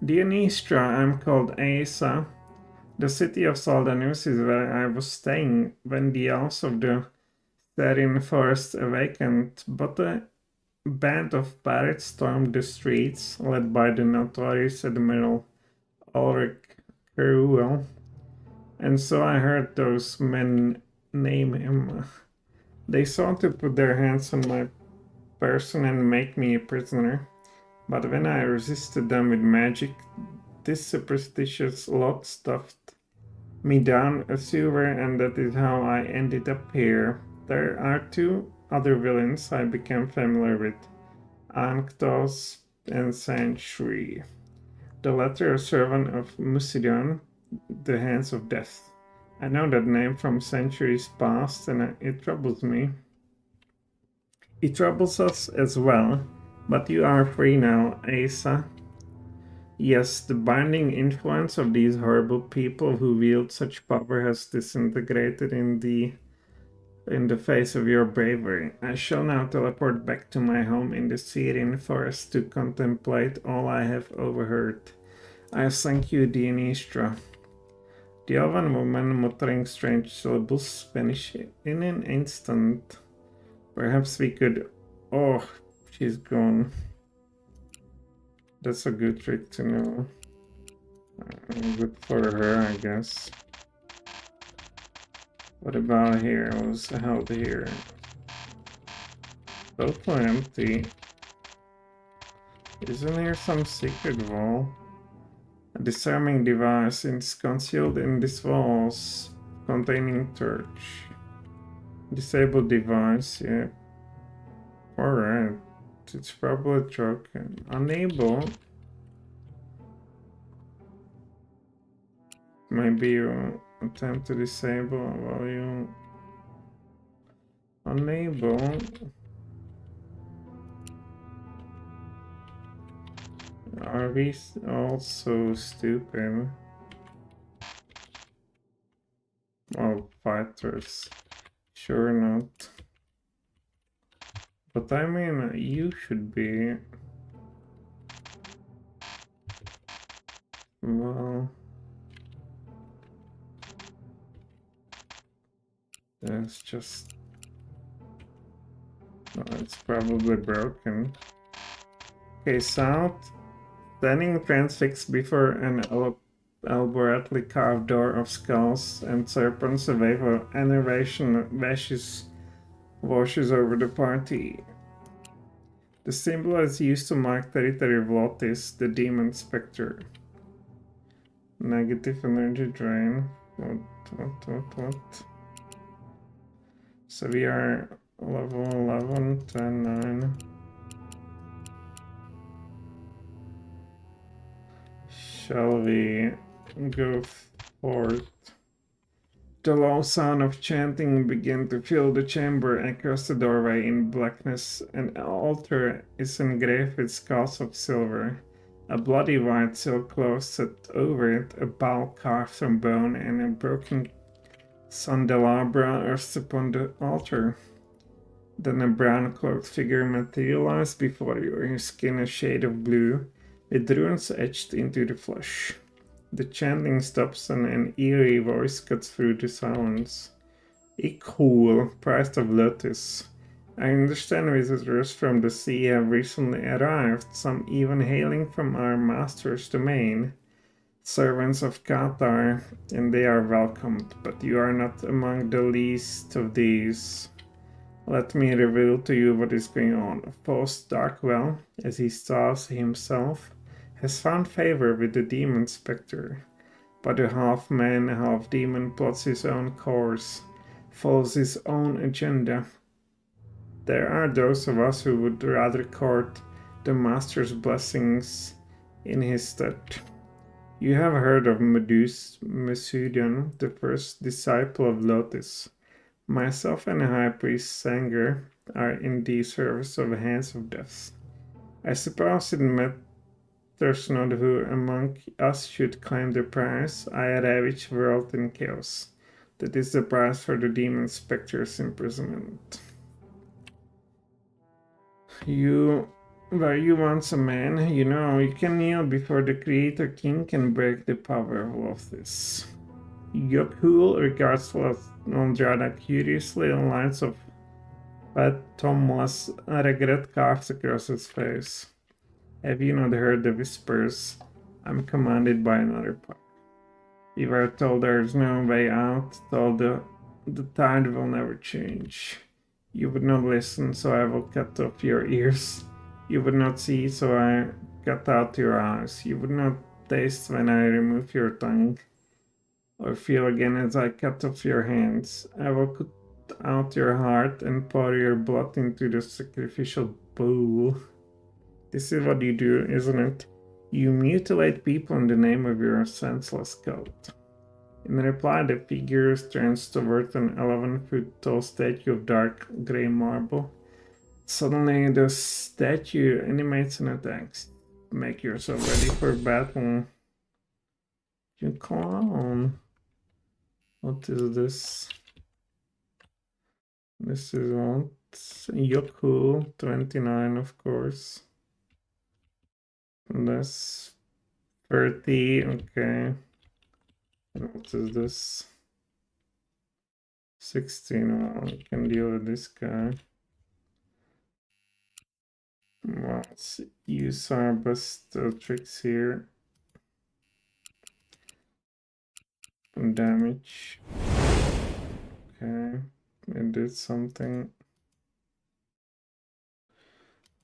Dionystra, I'm called Asa. The city of Saldanus is where I was staying when the elves of the Therin forest awakened, but a band of pirates stormed the streets, led by the notorious Admiral Ulrich Keruel. And so I heard those men name him. They sought to put their hands on my person and make me a prisoner. But when I resisted them with magic, this superstitious lot stuffed me down a sewer, and that is how I ended up here. There are two other villains I became familiar with, Anktos and Century. The latter a servant of Musidon, the Hands of Death. I know that name from centuries past, and it troubles me. It troubles us as well, but you are free now, Asa. Yes, the binding influence of these horrible people who wield such power has disintegrated in the face of your bravery. I shall now teleport back to my home in the Syrian forest to contemplate all I have overheard. I thank you, Dionystra. The elven woman, muttering strange syllables, vanished in an instant. Perhaps we could... Oh, she's gone. That's a good trick to know. Good for her, I guess. What about here? What's held here? Totally empty. Isn't here some secret wall? A disarming device is concealed in these walls, containing torch. Disabled device, yeah. Alright. It's probably broken. Unable. Maybe you attempt to disable while you... Unable. Are we all so stupid? Well, fighters. Sure not. But I mean, you should be. Well, that's just... Well, it's probably broken. Okay, south. Standing transfixed before an elaborately carved door of skulls and serpents, a wave of enervation washes over the party. The symbol is used to mark territory of Lotis, the demon spectre. Negative energy drain. What? So we are level 11, 10, 9. Shall we go forth? The low sound of chanting began to fill the chamber. Across the doorway in blackness, an altar is engraved with skulls of silver. A bloody white silk cloth set over it, a bowl carved from bone, and a broken candelabra rests upon the altar. Then a brown-cloaked figure materialized before you, your skin a shade of blue, with runes etched into the flesh. The chanting stops and an eerie voice cuts through the silence. Cool, priest of Lotus. I understand visitors from the sea have recently arrived, some even hailing from our master's domain. Servants of Qatar, and they are welcomed, but you are not among the least of these. Let me reveal to you what is going on. Faust Darkwell, as he styles himself, has found favor with the demon spectre, but the half-man, half-demon plots his own course, follows his own agenda. There are those of us who would rather court the master's blessings in his stead. You have heard of Musidon, the first disciple of Lotus. Myself and High Priest Sanger are in the service of the Hands of Death. I suppose it matters not who among us should claim the prize. I ravage world in chaos. That is the price for the demon specter's imprisonment. Were you once a man? You know, you can kneel before the Creator King and break the power of this. Yokhul regards Andrada curiously and lines of fathomless regret carved across his face. Have you not heard the whispers? I'm commanded by another power. You were told there's no way out, told the tide will never change. You would not listen, so I will cut off your ears. You would not see, so I cut out your eyes. You would not taste when I remove your tongue, or feel again as I cut off your hands. I will cut out your heart and pour your blood into the sacrificial bowl. This is what you do, isn't it? You mutilate people in the name of your senseless cult. In reply, the figure turns toward an 11-foot tall statue of dark gray marble. Suddenly, the statue animates and attacks. Make yourself ready for battle. You clown. What is this? This is what? Yoku 29, of course. And that's 30, okay. And what is this? 16, well, I can deal with this guy. Well, let's use our best tricks here. Damage. Okay, it did something.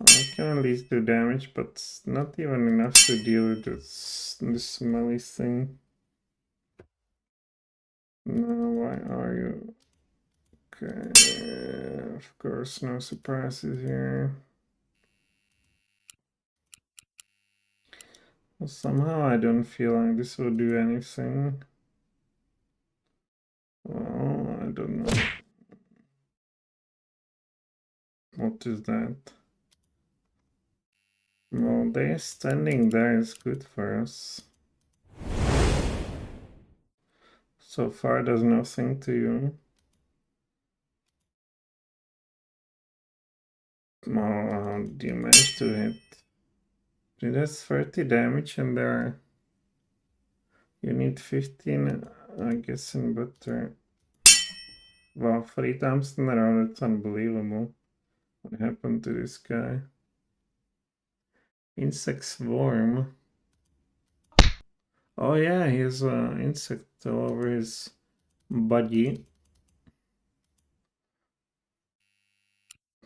I can at least do damage, but not even enough to deal with this smelly thing. No, why are you? Okay, of course, no surprises here. Well, somehow I don't feel like this will do anything. Well, I don't know. What is that? Well, they're standing there is good for us. So far, there's nothing to you. Well, do you manage to hit? It has 30 damage and there you need 15, I guess, in butter. Wow, 3 times in a row, that's unbelievable. What happened to this guy? Insect swarm. Oh yeah, he has an insect all over his body.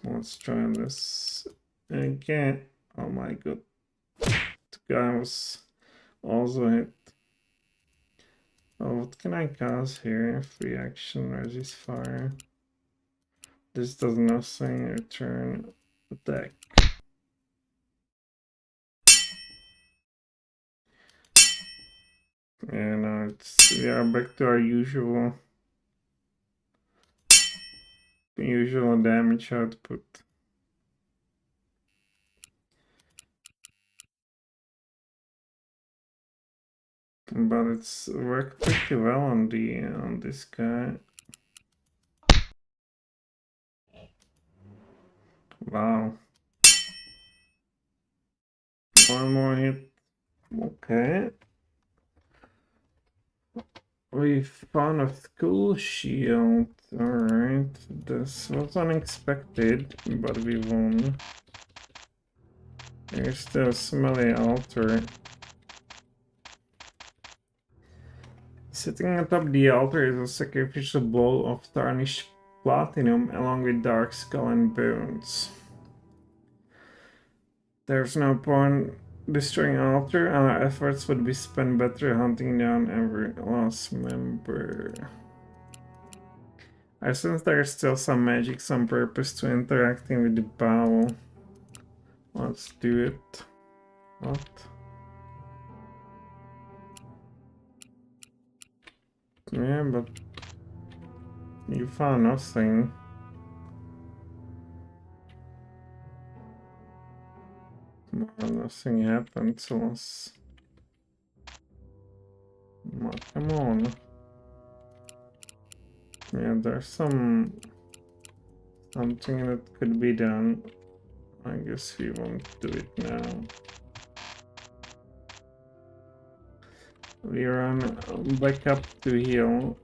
Let's try this again. Oh my god. The guy was also hit. Oh, what can I cause here? Free action, resist fire. This does nothing, return, attack. And we are back to our usual damage output. But it's worked pretty well on this guy. Wow. One more hit. Okay. We found a school shield. Alright. This was unexpected, but we won. There's the smelly altar. Sitting atop the altar is a sacrificial bowl of tarnished platinum along with dark skull and bones. There's no point destroying an altar. Our efforts would be spent better hunting down every last member. I sense there's still some magic, some purpose to interacting with the bowl. Let's do it. What? Yeah, but you found nothing. Well, nothing happened, so let's... Well, come on. Yeah, there's something that could be done. I guess we won't do it now. We run back up to heal.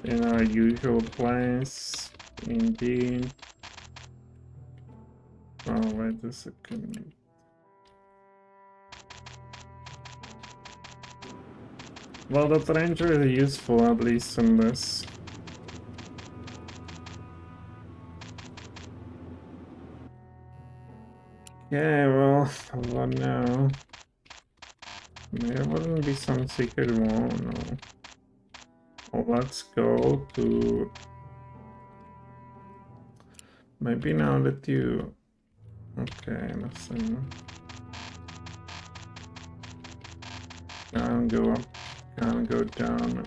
In our usual place, indeed. Oh, wait a second. Well, that ranger is useful, at least in this. Okay, well, what now? There wouldn't be some secret wall, no. Well, let's go to... Maybe now that you... Okay, nothing. Can't go up, can't go down.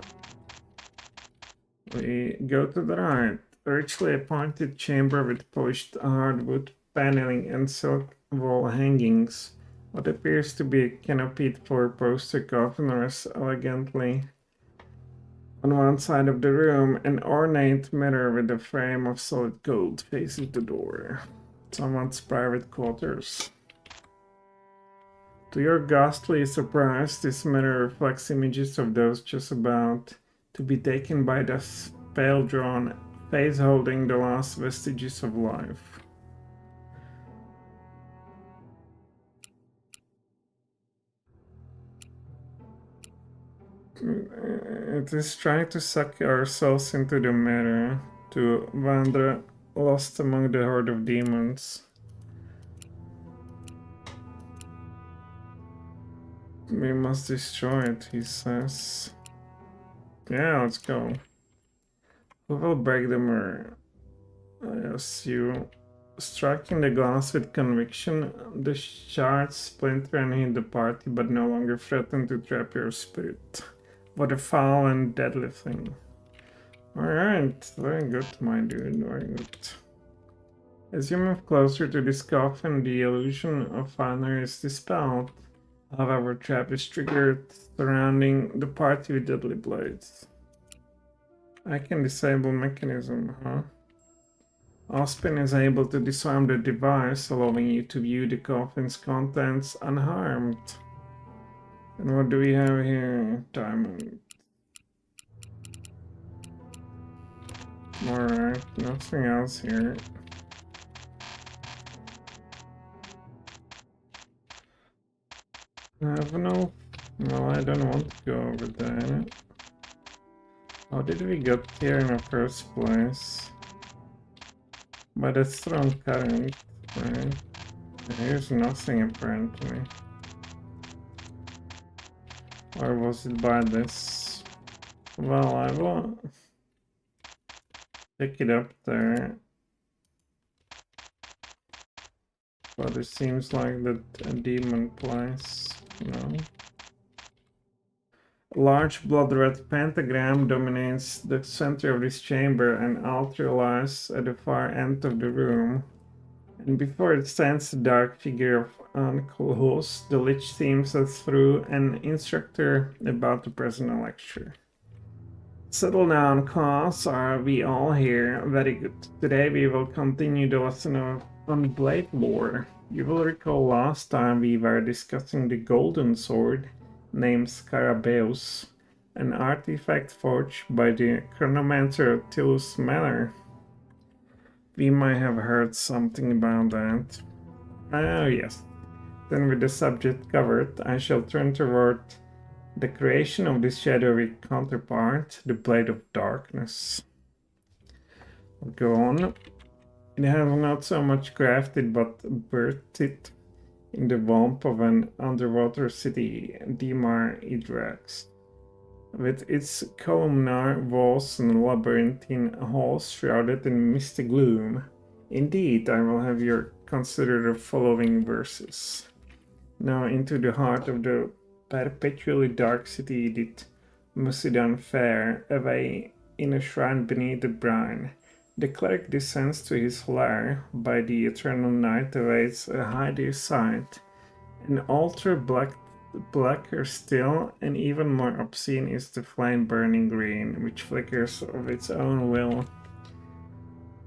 We go to the right. A richly appointed chamber with polished hardwood paneling and silk wall hangings. What appears to be a canopied four-poster coffin rests elegantly on one side of the room. An ornate mirror with a frame of solid gold faces the door. Someone's private quarters. To your ghastly surprise, this mirror reflects images of those just about to be taken by the pale-drawn face holding the last vestiges of life. It is trying to suck our souls into the mirror, to wander lost among the horde of demons. We must destroy it, he says. Yeah, let's go. Who will break the mirror? I ask you. Striking the glass with conviction, the shards splinter and hit the party, but no longer threaten to trap your spirit. What a foul and deadly thing. Alright, very good, my dude, very good. As you move closer to this coffin, the illusion of honor is dispelled. However, trap is triggered, surrounding the party with deadly blades. I can disable mechanism, huh? Ospin is able to disarm the device, allowing you to view the coffin's contents unharmed. And what do we have here? Diamond. Alright, nothing else here. I have no... Well, I don't want to go over there. How did we get here in the first place? By the strong current, right? Here's nothing apparently. Or was it by this? Well, I will pick it up there. But it seems like that a demon place, no? A large blood-red pentagram dominates the center of this chamber, and altar lies at the far end of the room. And before it stands the dark figure of Uncle Hus. The lich seems as through an instructor about to present a lecture. Settle down, class. Are we all here? Very good. Today we will continue the lesson on blade lore. You will recall last time we were discussing the golden sword named Scarabaeus, an artifact forged by the chronomancer of Tillus Manor. We might have heard something about that. Oh yes. Then with the subject covered, I shall turn toward the creation of this shadowy counterpart, the Blade of Darkness. Go on. It has not so much crafted but birthed it in the womb of an underwater city, Dimar Idrax. With its columnar walls and labyrinthine halls shrouded in misty gloom. Indeed, I will have you consider the following verses. Now into the heart of the perpetually dark city did Musidon fare, away in a shrine beneath the brine. The cleric descends to his lair, by the eternal night awaits a hideous sight, An ultra blacker still, and even more obscene is the flame burning green, which flickers of its own will.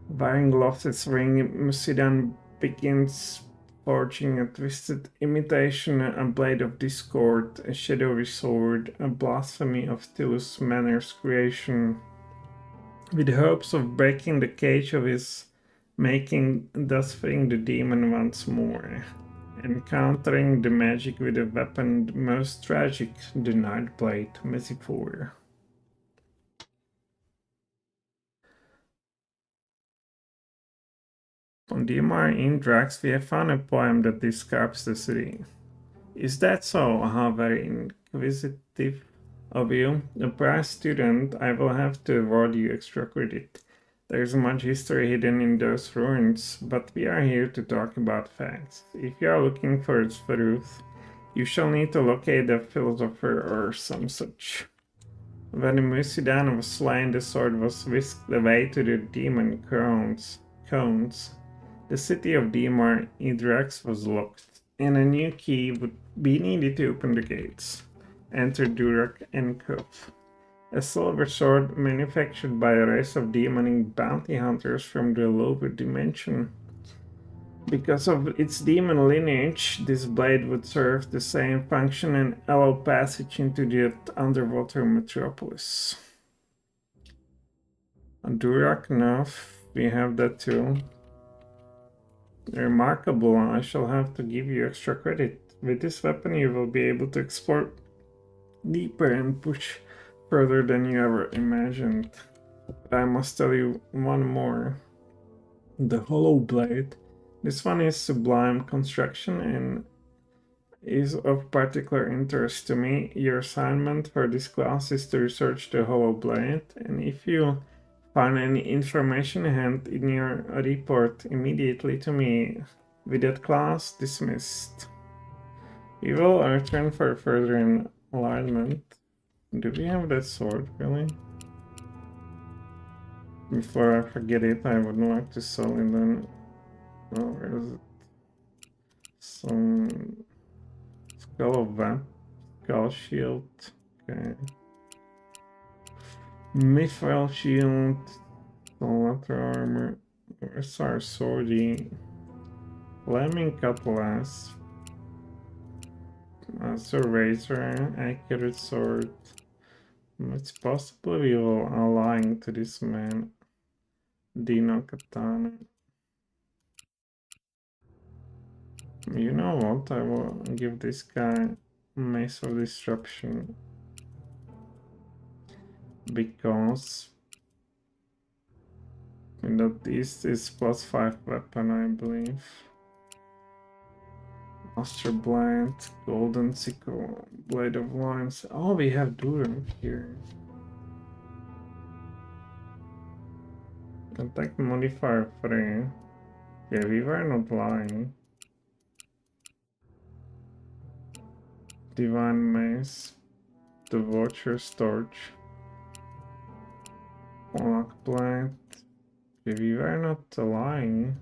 Wearing lost its ring, Musidan begins forging a twisted imitation, a blade of discord, a shadowy sword, a blasphemy of Tillus Manor's creation, with hopes of breaking the cage of his making, thus freeing the demon once more. Encountering the magic with a weapon the most tragic, the Night Blade Metaphor. On DMR in Drax, we have found a poem that describes the city. Is that so? How very inquisitive of you. A prize student, I will have to award you extra credit. There's much history hidden in those ruins, but we are here to talk about facts. If you are looking for its truth, you shall need to locate a philosopher or some such. When Musidan was slain, the sword was whisked away to the demon cones. The city of Dimar Idrax was locked, and a new key would be needed to open the gates. Enter Durak and Kuf, a silver sword manufactured by a race of demonic bounty hunters from the lower dimension. Because of its demon lineage, this blade would serve the same function and allow passage into the underwater metropolis. On Durak Nov, we have that too. Remarkable, I shall have to give you extra credit. With this weapon you will be able to explore deeper and push further than you ever imagined. But I must tell you one more. The Hollow Blade. This one is sublime construction and is of particular interest to me. Your assignment for this class is to research the Hollow Blade, and if you find any information hand in your report immediately to me. With that class dismissed. We will return for further enlightenment. Do we have that sword, really? Before I forget it, I would like to sell it then. Oh, where is it? Some skull of that. Skull shield. Okay. Mithril shield. Leather armor. Where's our swordy? Flaming cutlass. Master razor. Accurate sword. It's possible we will align to this man. Dino katana. You know what? I will give this guy Mace of Disruption. Because that this is +5 weapon, I believe. Master Blind, Golden Sickle, Blade of Lines. Oh, we have Durham here. Attack modifier 3. Yeah, we were not lying. Divine Mace, the Watcher's Torch, Lock Blade. Yeah, we were not lying.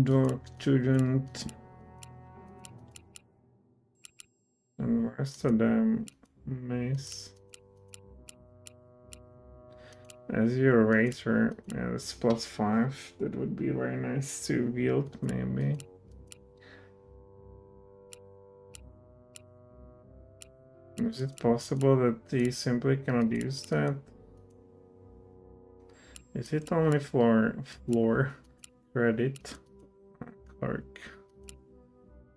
Dark Student. And where's the damn mace? As your razor, yeah, that's +5. That would be very nice to wield, maybe. Is it possible that he simply cannot use that? Is it only floor credit? Clark.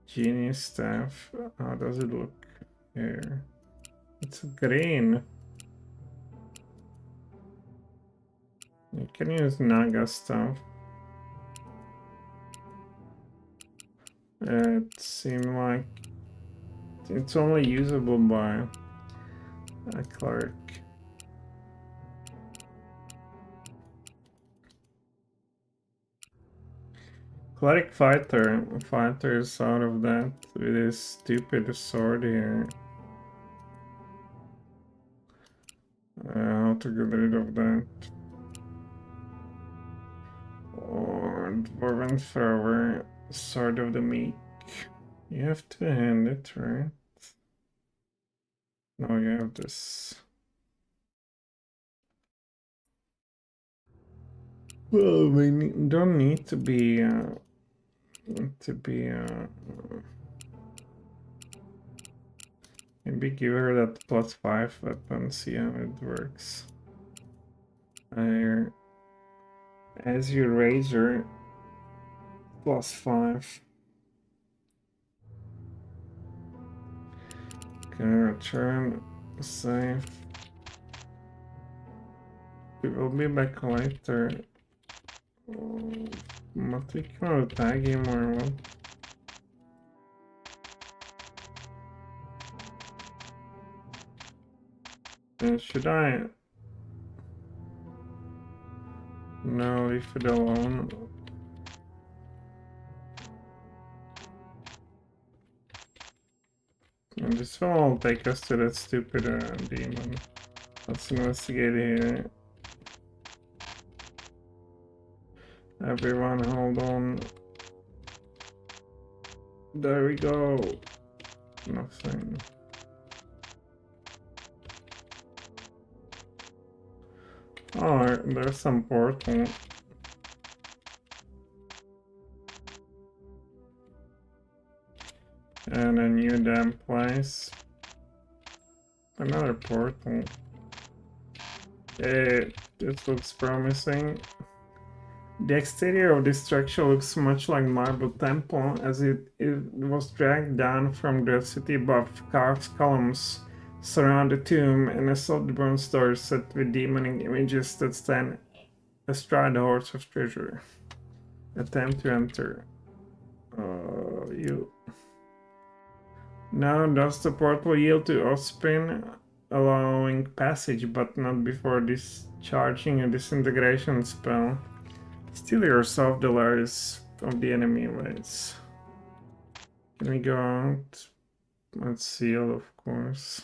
Genius staff. How does it look here? It's green. You can use Naga stuff. It seemed like it's only usable by a cleric. Cleric fighters out of that with his stupid sword here. How to get rid of that? Or Dwarven Thrower, Sword of the Meek. You have to hand it, right? No, you have this. Well, we don't need to be maybe give her that +5 weapon, see how it works. As you raise her, +5. Okay, return, save. We will be back later. But we can tag him or what? Should I? No, leave it alone. And this will all take us to that stupid demon. Let's investigate here. Everyone, hold on. There we go. Nothing. Oh, there's some portal. And a new damn place. Another portal. Hey, this looks promising. The exterior of this structure looks much like Marble Temple, as it was dragged down from the city above. Carved columns surround the tomb, and a soft bronze door set with demonic images that stand astride the horse of treasure. Attempt to enter. You. Now does the portal yield to Ospin, allowing passage, but not before discharging a disintegration spell. Steal yourself the lives of the enemy ways. Can we go out? Let's seal, of course.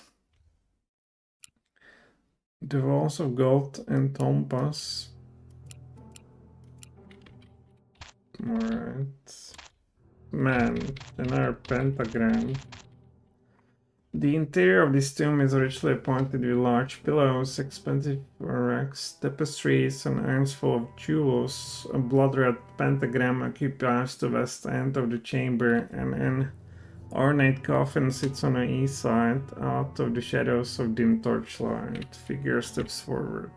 The walls of gold and Tompas. Alright. Man, another pentagram. The interior of this tomb is richly appointed with large pillows, expensive rugs, tapestries, and urns full of jewels. A blood-red pentagram occupies the west end of the chamber, and an ornate coffin sits on the east side. Out of the shadows of dim torchlight, figure steps forward.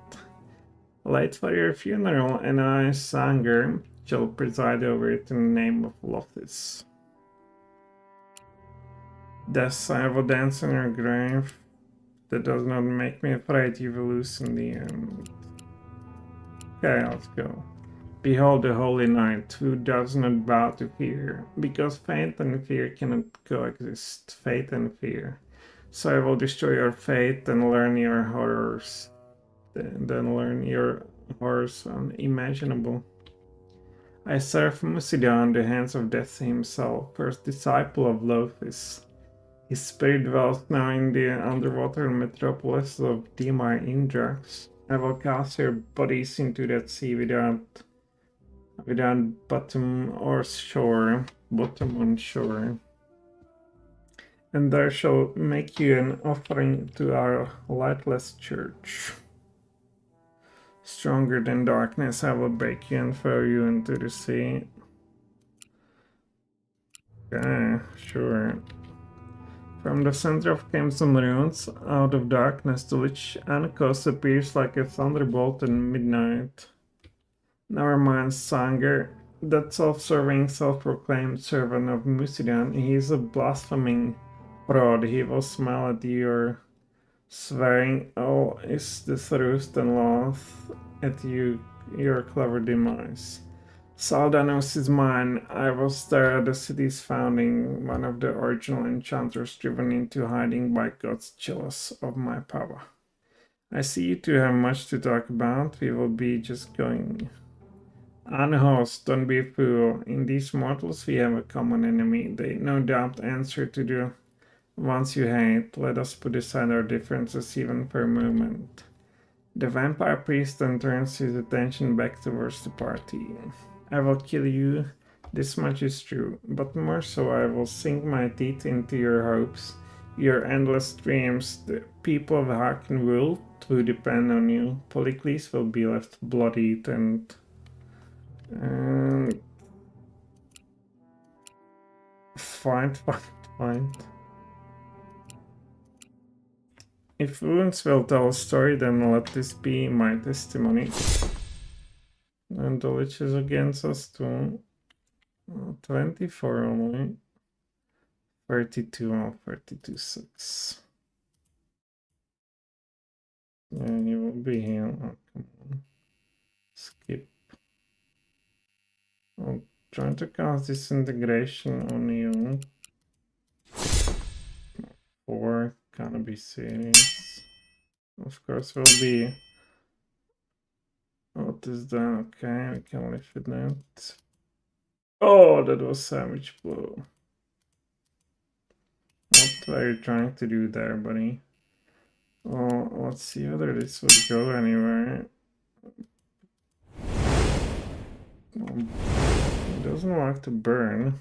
Late for your funeral, and I, Sanger, shall preside over it in the name of Lottis. Thus I will dance in your grave. That does not make me afraid you will lose in the end. Okay, let's go. Behold the holy knight, who does not bow to fear, because faith and fear cannot coexist, faith and fear. So I will destroy your faith and learn your horrors, then learn your horrors unimaginable. I serve Musidon, the hands of death himself, first disciple of Lothis. His spirit dwells now in the underwater metropolis of Dimar Indrax. I will cast your bodies into that sea without bottom or shore, bottom on shore. And there shall make you an offering to our lightless church. Stronger than darkness, I will break you and throw you into the sea. Okay, sure. From the center of Crimson Ruins, out of darkness, the lich Ankos appears like a thunderbolt in midnight. Never mind, Sanger, that self-serving, self-proclaimed servant of Musidon. He is a blaspheming fraud. He will smile at your swearing all is the truth and laugh at your clever demise. Saldanos is mine. I was there at the city's founding, one of the original enchanters driven into hiding by gods jealous of my power. I see you two have much to talk about. We will be just going. Unhost, don't be a fool. In these mortals we have a common enemy. They no doubt answer to the ones you hate. Let us put aside our differences even for a moment. The vampire priest then turns his attention back towards the party. I will kill you. This much is true, but more so I will sink my teeth into your hopes, your endless dreams. The people of Hearkenwold who depend on you. Polycles will be left bloodied and find. If wounds will tell a story, then let this be my testimony. And the lich is against us too. 24 only. 32 or 32 6. Yeah, he will be here. Oh, come on. Skip. I'm trying to cast disintegration on you. 4, can't be serious. Of course, will be. What is that? Okay, we can live with that. Oh, that was savage blow. What are you trying to do there, buddy? Oh, let's see whether this would go anywhere. It doesn't like to burn.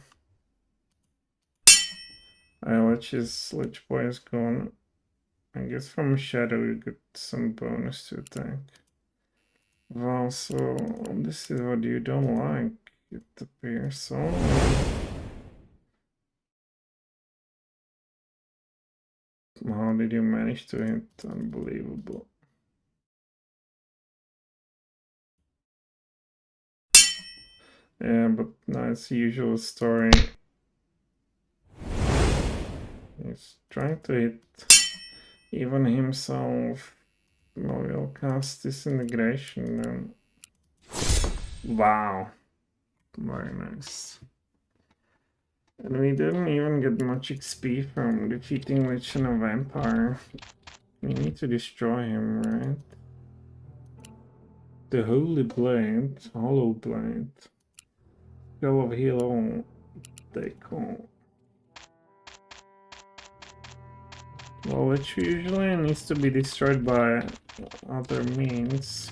Lich boy is gone. I guess from shadow you get some bonus to attack. Well, so this is what you don't like, it appears. So how did you manage to hit? Unbelievable. Yeah, but no, it's the usual story. He's trying to hit even himself. Well, we'll cast disintegration then. Wow. Very nice. And we didn't even get much XP from defeating Lich and a Vampire. We need to destroy him, right? The Holy Blade, Hollow Blade. Skull of Hilo, they call. Well, Lich usually needs to be destroyed by other means.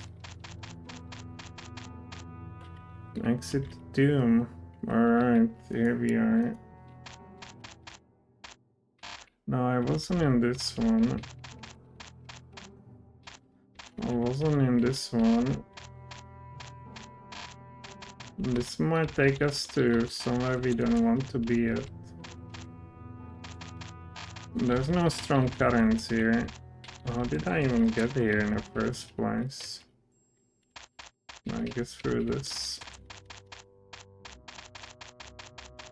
Exit Doom. Alright, here we are. No, I wasn't in this one. This might take us to somewhere we don't want to be at. There's no strong currents here. How did I even get here in the first place? I guess through this.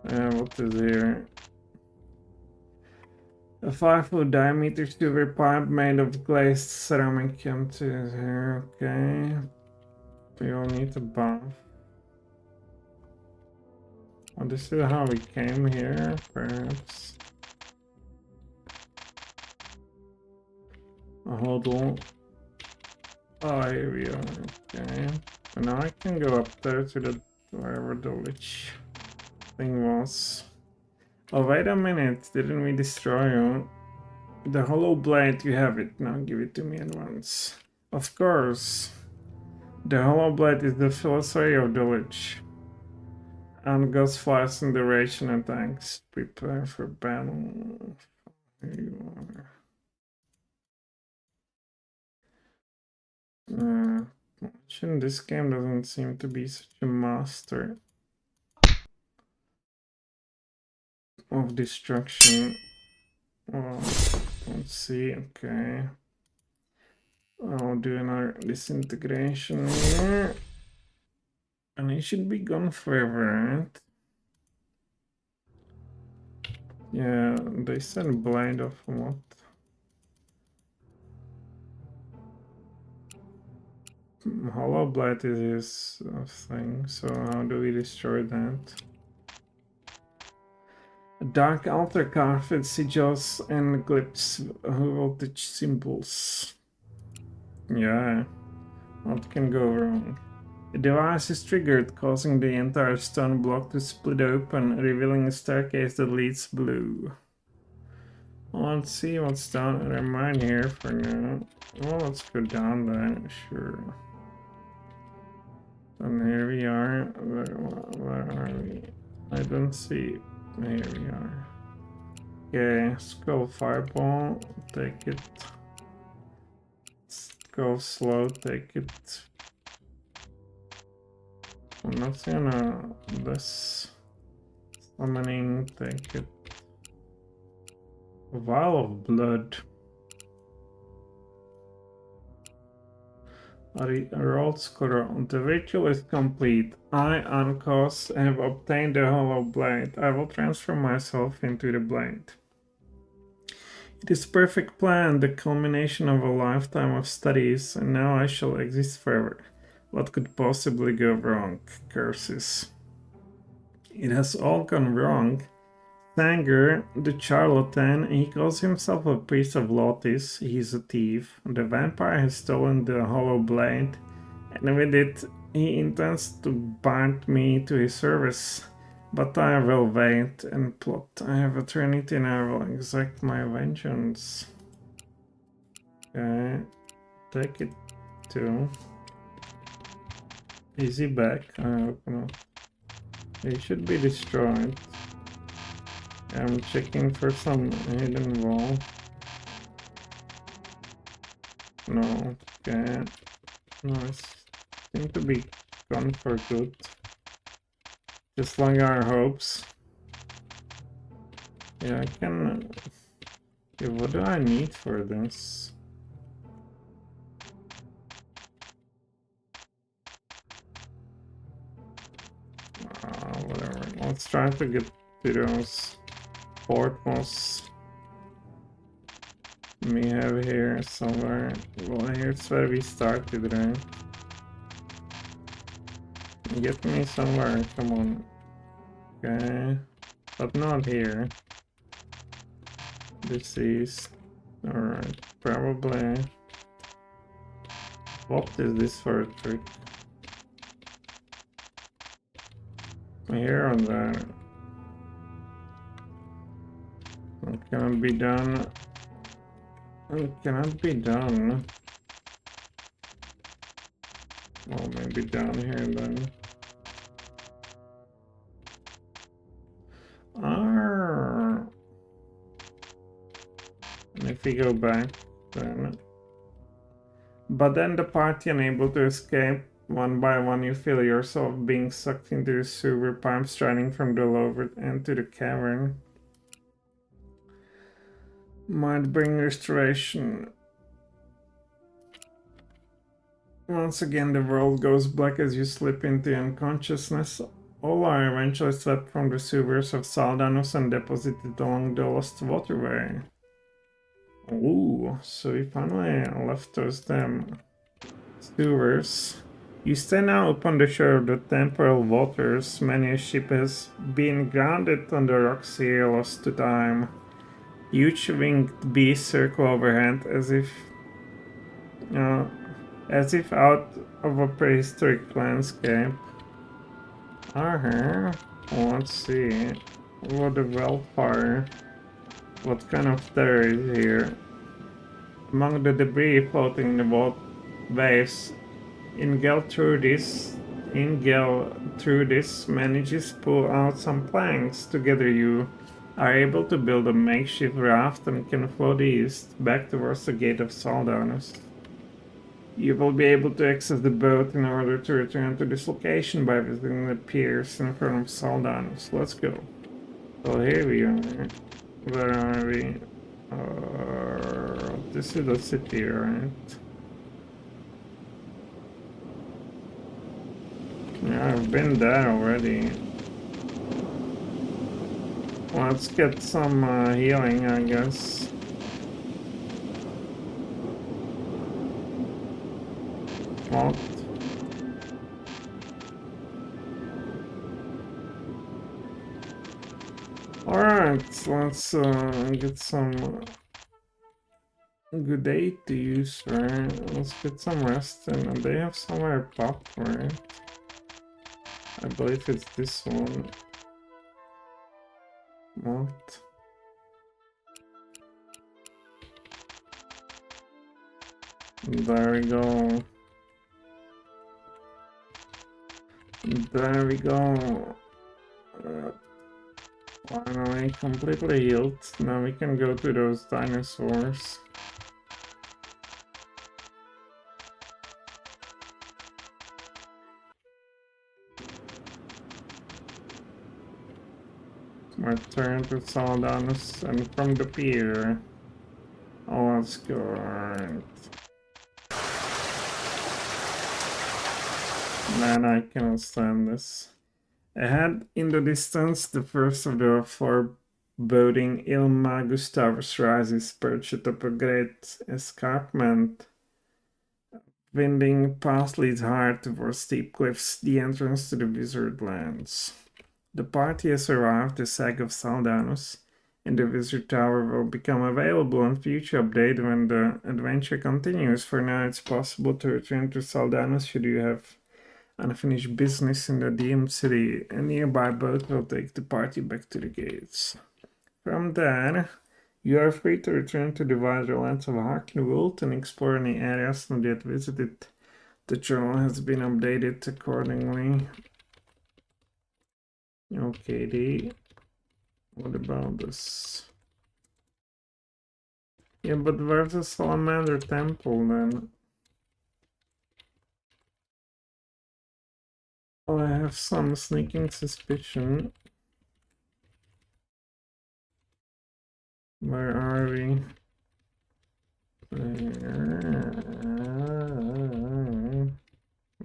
What is here? A 5-foot diameter silver pipe made of glazed ceramic empties here, okay. We all need a bath. Oh, this is how we came here, perhaps. A hodl. Oh, here we are, okay. And now I can go up there to the wherever the lich thing was. Oh, wait a minute, didn't we destroy you? The hollow blade, you have it, now give it to me at once. Of course. The hollow blade is the philosophy of the lich. And goes flies in duration attacks. Prepare for battle. Here you are. This game doesn't seem to be such a master of destruction. Well, let's see, okay. I'll do another disintegration here. And he should be gone forever, right? Yeah, they said blind of what? Hollow Blight is his thing, so how do we destroy that? Dark Altar carved with sigils and glyphs, voltage symbols. Yeah, what can go wrong? The device is triggered, causing the entire stone block to split open, revealing a staircase that leads blue. Let's see what's down in our mine here for now. Well, let's go down there, sure. And here we are. Where are we? I don't see. Here we are. Okay, skull fireball. Take it. Go slow. Take it. I'm not gonna this summoning. Take it. A vial of blood. A rolled score. The ritual is complete. I, Uncos, have obtained the hollow blade. I will transform myself into the blade. It is perfect plan, the culmination of a lifetime of studies, and now I shall exist forever. What could possibly go wrong? Curses. It has all gone wrong. Sanger, the charlatan, he calls himself a priest of Lotis. He's a thief. The vampire has stolen the hollow blade, and with it, he intends to bind me to his service. But I will wait and plot. I have eternity and I will exact my vengeance. Okay, take it too. Is he back? I hope not. He should be destroyed. I'm checking for some hidden wall. No, okay. Nice. Seem to be gone for good. Just like our hopes. Yeah, I can... Okay, what do I need for this? Whatever. Let's try to get to those portals we have here somewhere. Well, here's where we started, right? Get me somewhere, come on. Okay. But not here. This is... Alright, probably... What is this for a trick? Here or there? It cannot be done. It cannot be done. Well, maybe down here then. And if we go back, then... But then the party unable to escape. One by one you feel yourself being sucked into the sewer pipes striding from the lower end to the cavern. Might bring restoration. Once again the world goes black as you slip into unconsciousness. All are eventually swept from the sewers of Saldanus and deposited along the lost waterway. Ooh, so we finally left those damn sewers. You stand now upon the shore of the temporal waters. Many a ship has been grounded on the rocks here, lost to time. Huge winged beasts circle overhead as if out of a prehistoric landscape. Let's see. What a wildfire. What kind of terror is here? Among the debris floating in the waves, Ingel through this manages to pull out some planks. Together you are able to build a makeshift raft and can float east, back towards the gate of Saldanus. You will be able to access the boat in order to return to this location by visiting the piers in front of Saldanus. Let's go. Well, here we are. Where are we? This is the city, right? Yeah, I've been there already. Let's get some healing, I guess. What? Alright, let's get some good aid to use, right? Let's get some rest, and they have somewhere pop, right? I believe it's this one. What? There we go. There we go. Finally, completely healed. Now we can go to those dinosaurs. My turn to Saldanus and from the pier. Oh, that's good. Man, I cannot stand this. Ahead in the distance, the first of the foreboding Ilma Gustavus rises perched atop a great escarpment. Winding past leads higher towards steep cliffs, the entrance to the wizard lands. The party has arrived at the Sag of Saldanus, and the Wizard Tower will become available on future update when the adventure continues. For now, it's possible to return to Saldanus should you have unfinished business in the DM city. A nearby boat will take the party back to the gates. From there, you are free to return to the wider lands of Hearkenwold and explore any areas not yet visited. The journal has been updated accordingly. Okay, what about this? Yeah, but where's the Salamander Temple then? Oh, I have some sneaking suspicion. Where are we?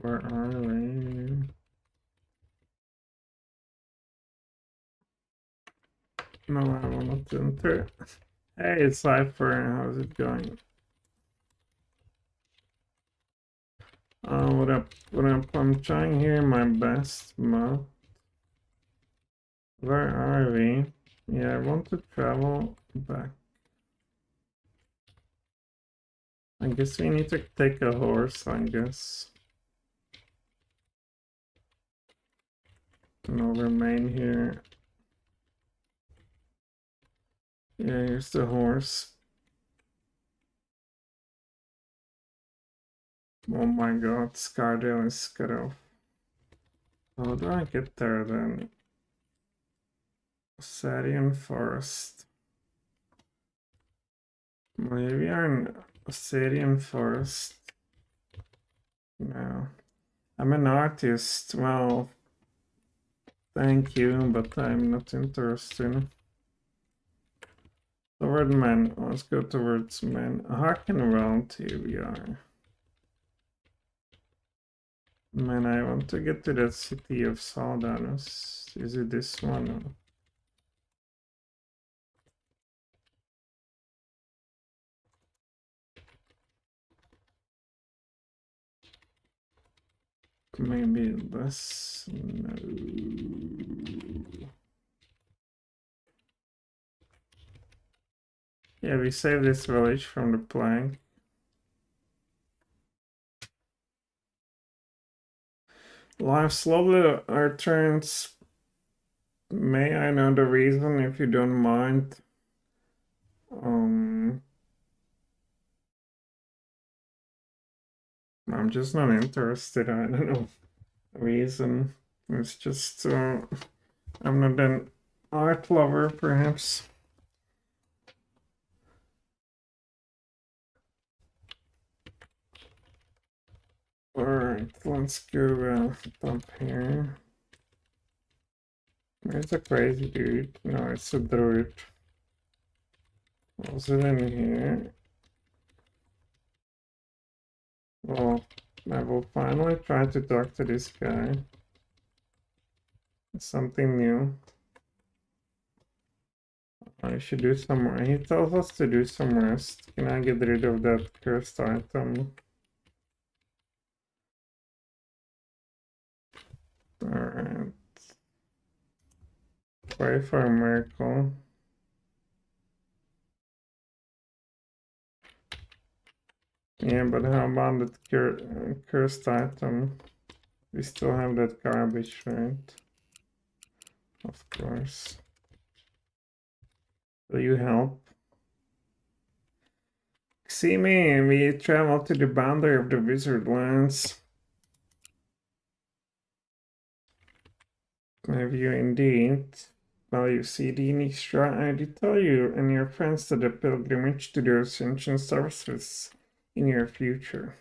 Where are we? No, I want to enter. Hey, Cypher, how's it going? What up? What up? I'm trying here my best map. Where are we? Yeah, I want to travel back. I guess we need to take a horse, I guess. And I'll remain here. Yeah, here's the horse. Oh my god, Scardale is cut off. How do I get there then? Sarian Forest. Maybe we are in Sarian Forest. No. I'm an artist. Well, thank you, but I'm not interested. Toward men. Let's go towards men. Hearkenwold, here we are. Man, I want to get to that city of Saldanus. Is it this one? Maybe this. No. Yeah, we saved this village from the plank. Life slowly returns. May I know the reason if you don't mind? I'm just not interested. I don't know the reason. It's just I'm not an art lover, perhaps. Alright, let's go up here. There's a crazy dude. No, it's a druid. Was it in here? Well, I will finally try to talk to this guy. It's something new. I should do some more. He tells us to do some rest. Can I get rid of that cursed item? Alright. Pray for a miracle. Yeah, but how about that cursed item? We still have that garbage, right? Of course. Will you help? See me, we travel to the boundary of the wizard lands. Have you indeed? Well, you see, the Nistra, I did tell you and your friends that the pilgrimage to those ancient stars is in your future.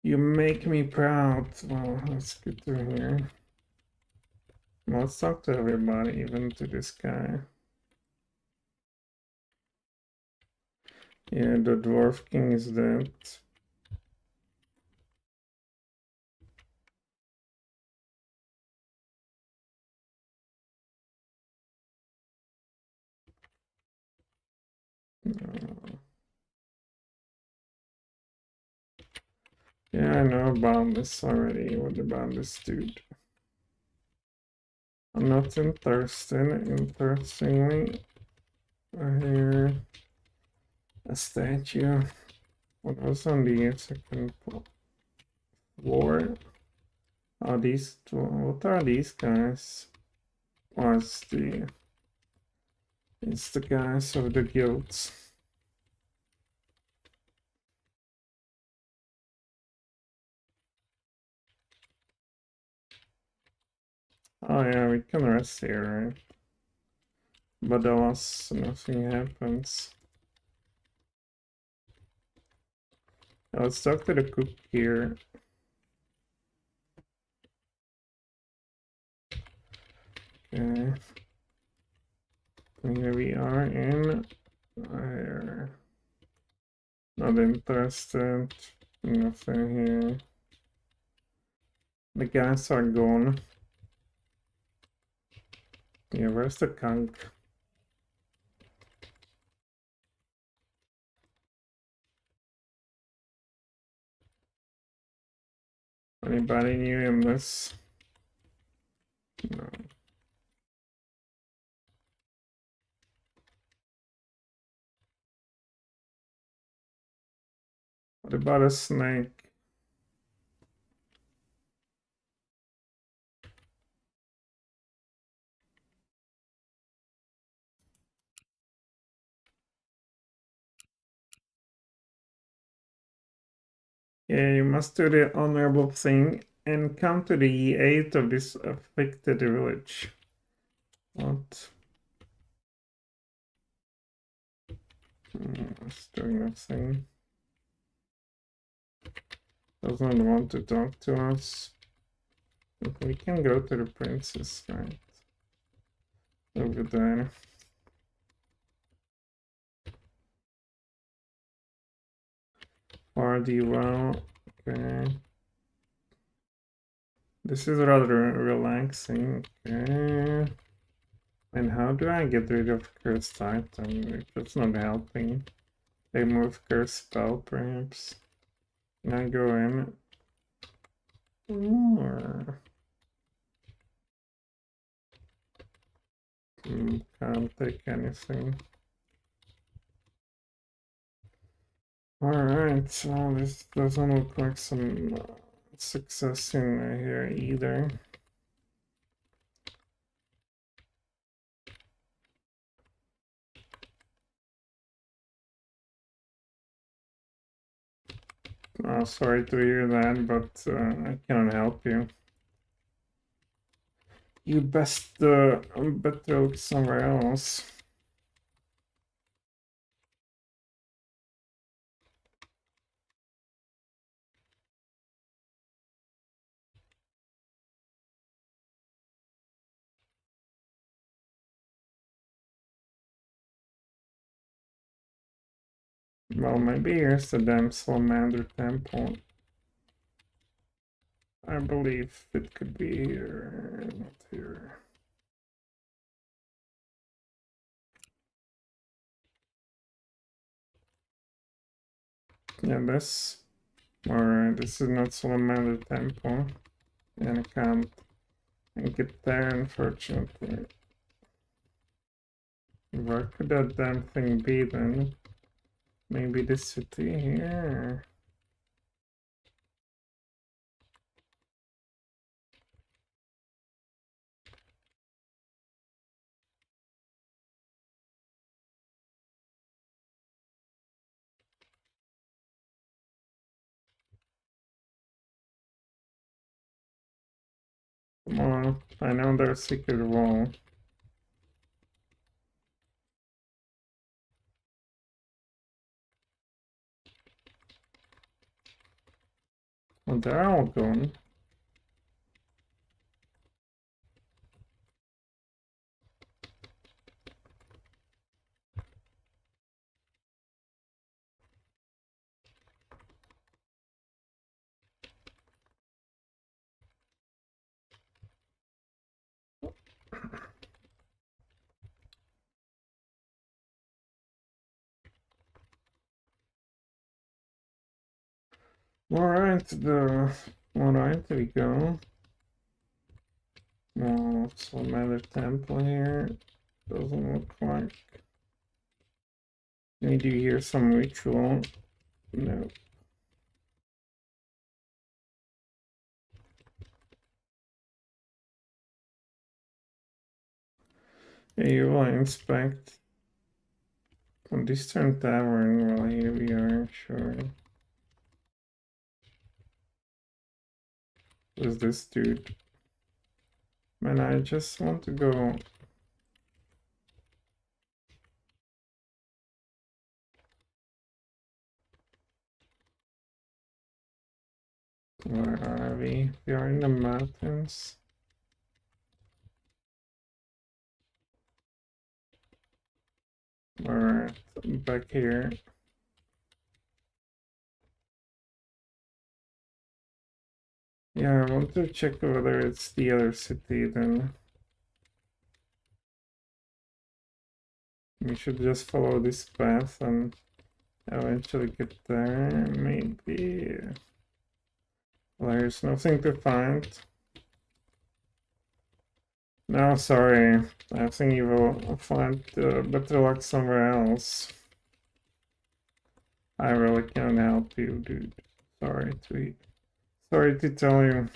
You make me proud. Well, that's good to hear. Well, let's talk to everybody, even to this guy. Yeah, the Dwarf King is dead. Yeah, I know about this already. What about this dude? I'm not interested. Interestingly, I hear a statue. What was on the second floor? Oh, these two. What are these guys? Oh, it's the guys of the guilds. Oh yeah, we can rest here, right? But else nothing happens. Now let's talk to the cook here. Okay. Here we are in here. Not interested. Nothing here. The guys are gone. Yeah, where's the conch? Anybody new in this? No. What about a snake? Yeah, you must do the honorable thing and come to the aid of this afflicted village. What? It's doing nothing. Doesn't want to talk to us. But we can go to the princess, right? Over there. Party well. Okay. This is rather relaxing. Okay. And how do I get rid of cursed item? If it's not helping. Remove cursed spell, perhaps. Can I go in? Or... can't take anything. Alright, so this doesn't look like some success in here either. Oh, sorry to hear that, but I cannot help you. You best better look somewhere else. Well, maybe here's the damsel Manor temple. I believe it could be here, not here. Yeah, this. Alright, this is not Salamander Temple. And I can't get there, unfortunately. Where could that damn thing be then? Maybe the city here? Come on, I know there's a secret wall. Well, they're all gone. Alright, alright, there we go. Well, some other temple here. Doesn't look like. Need you hear some ritual? No. Hey, you will inspect on Distant Tavern. Well, here we are, sure. Who's this dude? Man, I just want to go. Where are we? We are in the mountains. Alright, back here. Yeah, I want to check whether it's the other city then. We should just follow this path and eventually get there. Maybe. Well, there's nothing to find. No, sorry. I think you will find better luck somewhere else. I really can't help you, dude. Sorry to tell you.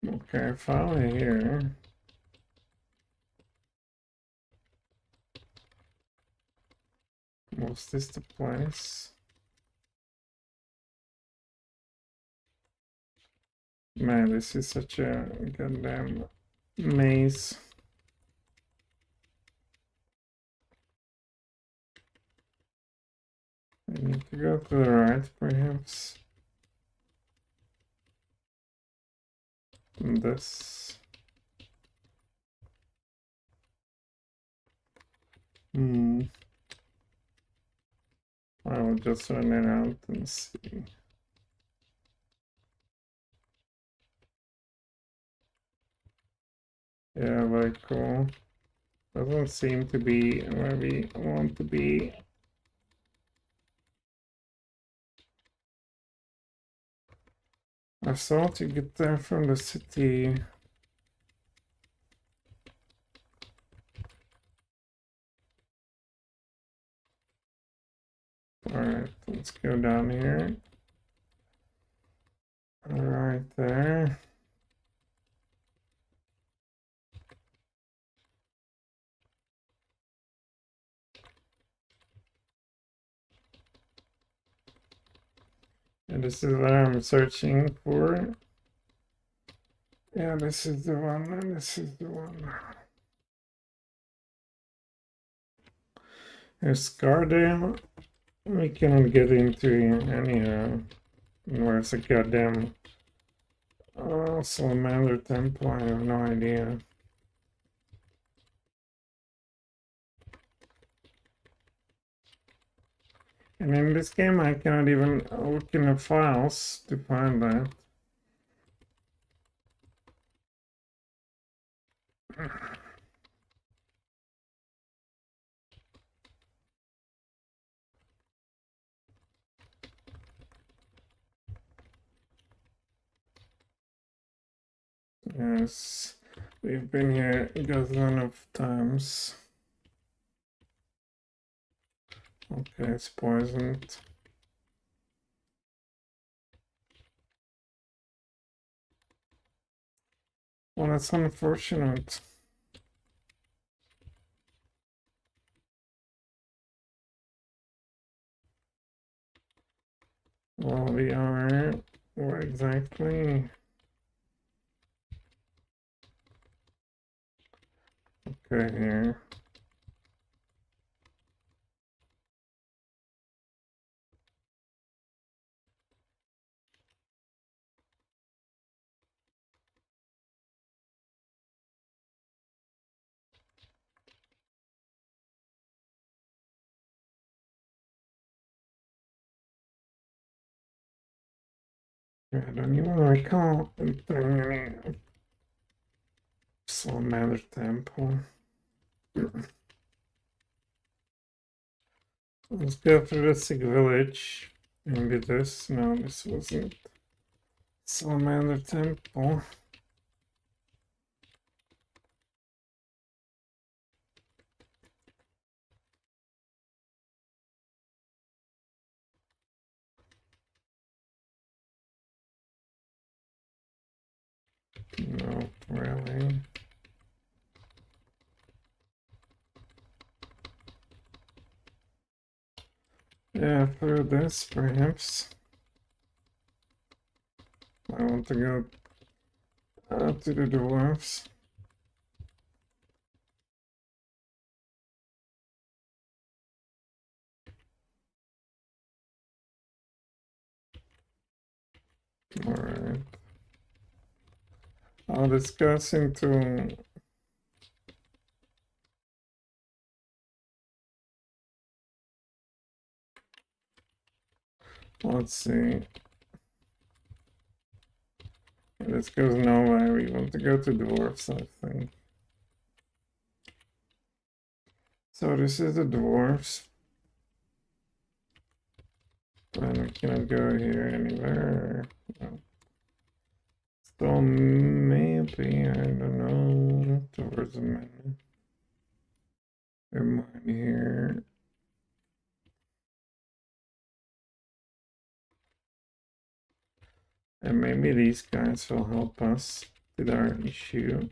Okay, finally here. Was this the place? Man, this is such a goddamn maze. I need to go to the right, perhaps. And this. I will just run it out and see. Yeah, very cool. Doesn't seem to be where we want to be. I thought to get there from the city. Alright, let's go down here. Alright, there. And this is what I'm searching for. Yeah, this is the one, and this is the one. There's Scardale. We cannot get into anyhow. Where's the goddamn Salamander Temple? I have no idea. And in this game, I cannot even look in the files to find that. Yes, we've been here a dozen of times. Okay, it's poisoned. Well, that's unfortunate. Well, we are... Where exactly? Okay, here. I don't even recall entering any Salamander Temple. Let's go through the sick village. Maybe this. No, this wasn't Salamander Temple. No, really. Yeah, through this, perhaps. I want to go to the dwarves. Alright. I'll discuss into... Let's see. This goes nowhere. We want to go to dwarves, I think. So this is the dwarves. And we cannot go here anywhere. No. So maybe, I don't know, towards the manor. They're mine here. And maybe these guys will help us with our issue.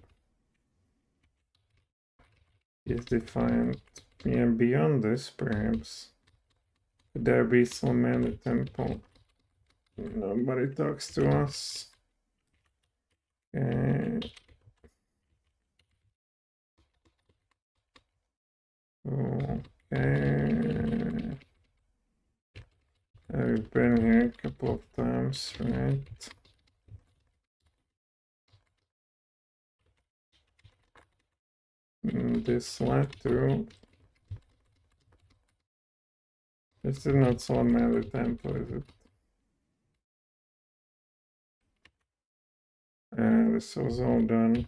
Is defiant. Yeah, beyond this, perhaps. Could there be some man at the temple? Nobody talks to us. Okay. Okay. I've been here a couple of times, right? This led to... This is not Salamander Temple, is it? This was all done.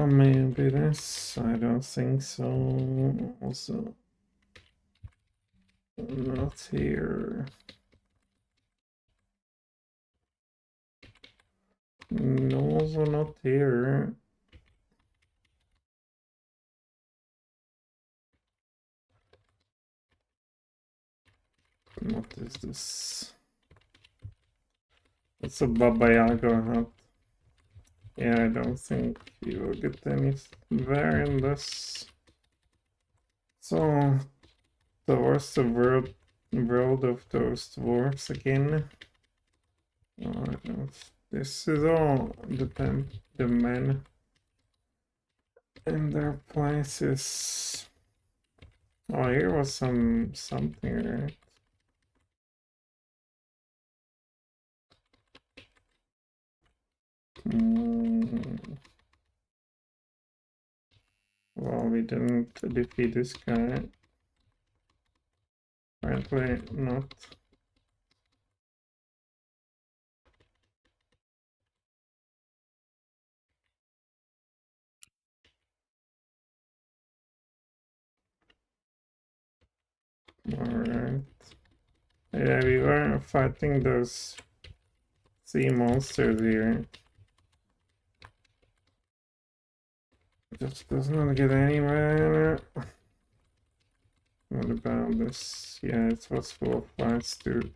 Maybe this. I don't think so. Also, not here. No, also not here. What is this? It's a Baba Yaga hut. Yeah, I don't think you will get anywhere in this. So, towards the world of those dwarves again. This is all the men in their places. Oh, here was something, right? Well, we didn't defeat this guy. Apparently not. Alright. Yeah, we were fighting those sea monsters here. Just does not get anywhere. What about this? Yeah, it was full of fights too.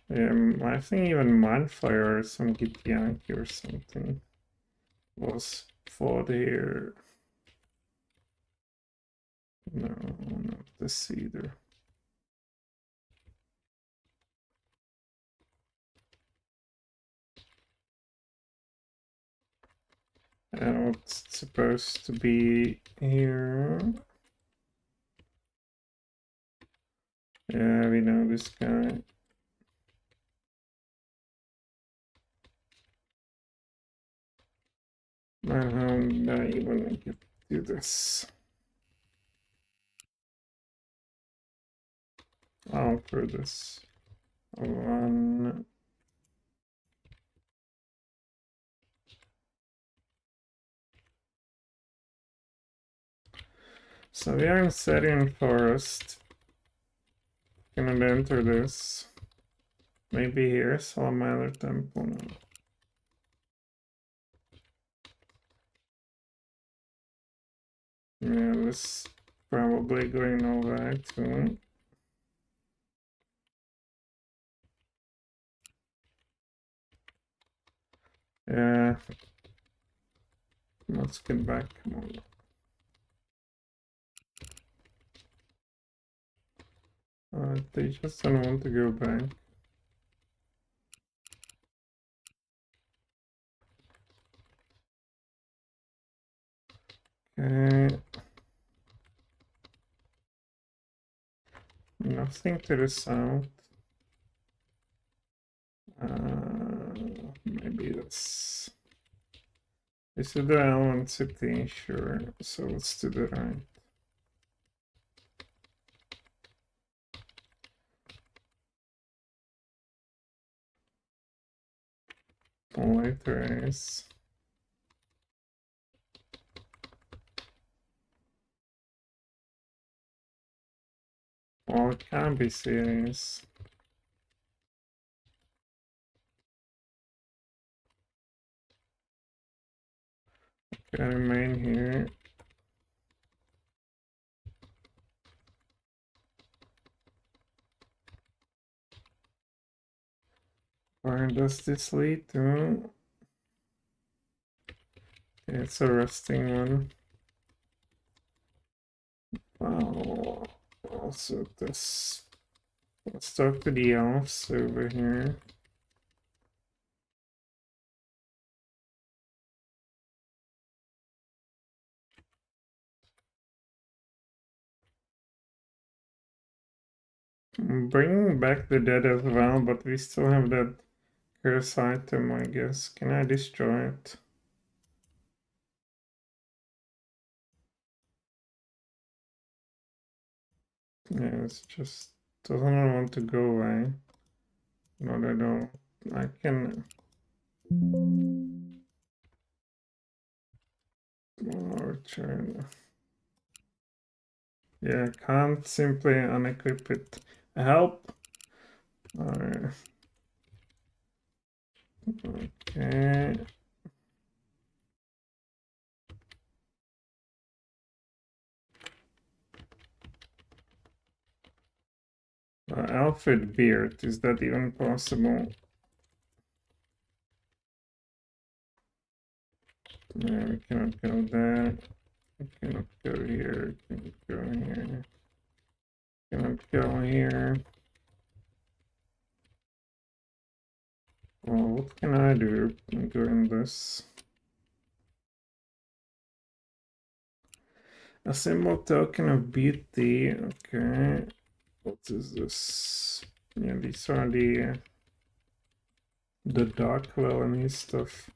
I think even Mindfire or some Githyanki or something was fought here. No, not this either. And what's supposed to be here? Yeah, we know this guy. Man, how did I even get to do this? I'll throw this one. So we are in Syrian Forest. Gonna enter this. Maybe here, Salamander Temple. No. Yeah, this probably going over too. Yeah. Let's get back. Come on. They just don't want to go back. Okay. Nothing to the south. Maybe this. This is the Element City, sure. So let's do the right. Light race. Well, it can be serious. Can remain here. Where does this lead to? It's a rusting one. Oh, also this. Let's talk to the elves over here. I'm bringing back the dead as well, but we still have that curse item, I guess. Can I destroy it? Yeah, it's just doesn't want to go away. Not at all. I can. Return. Yeah, can't simply unequip it. Help. Alright. Okay. Alfred Beard, is that even possible? Yeah, we cannot go there. We cannot go here. We cannot go here. We cannot go here. Well, what can I do during this? A symbol token of beauty. Okay. What is this? Yeah, these are the dark felony stuff.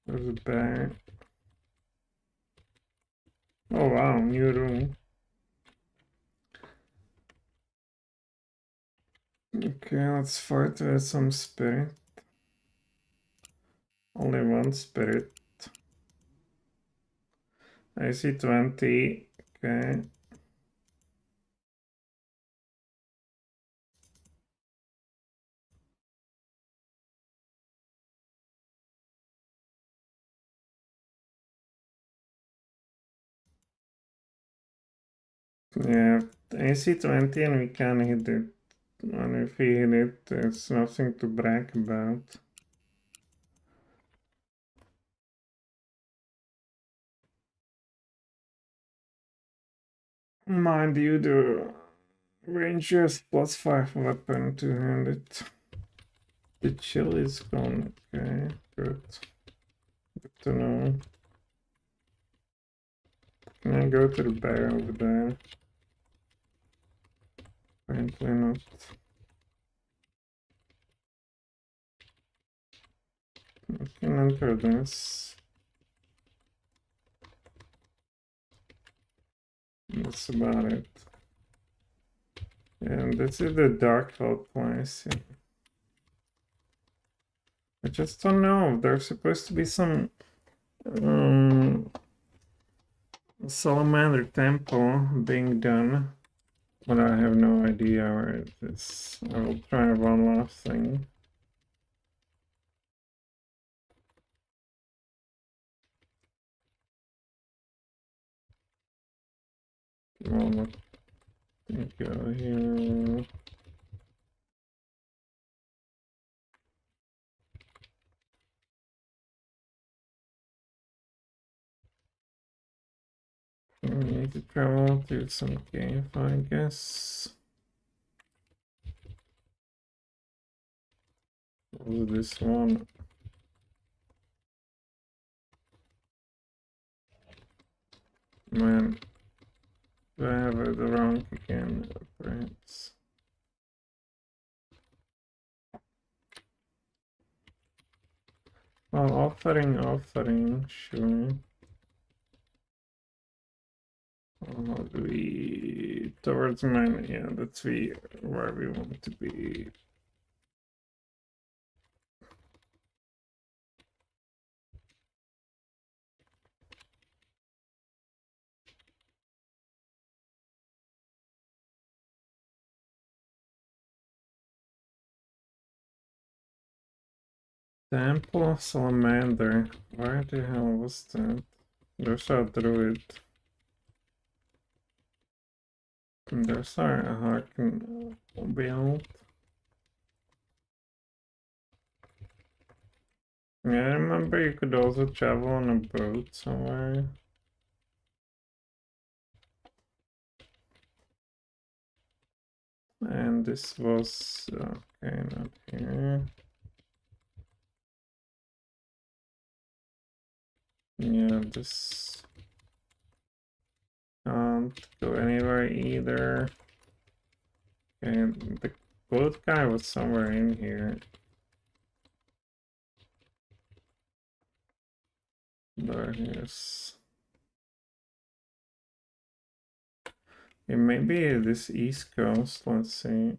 There's a bag. Oh wow, new room. Okay, let's fight with some spirit. Only one spirit. I see 20. Okay. Yeah, I see 20 and we can hit it. And if we hit it, it's nothing to brag about. Mind you, the ranger's +5 weapon two-handed. The chill is gone. Okay, good. Good to know. Can I go to the bear over there? Apparently not. I can enter this. That's about it. And this is the dark hole place. I just don't know. There's supposed to be some salamander temple being done, but I have no idea where it is. I will try one last thing. Well, go here. We need to travel to some cave, I guess. Was this one? Man, do I have it wrong again? Perhaps. Well, offering, sure. How do we towards mine? Yeah, that's where we want to be. Temple Salamander. Where the hell was that? There's our druid. There's our Hearkenwold. Yeah, I remember you could also travel on a boat somewhere. And this was okay, not here. Yeah, this can't go anywhere either. And the boat guy was somewhere in here. There he is. It may be this east coast, let's see.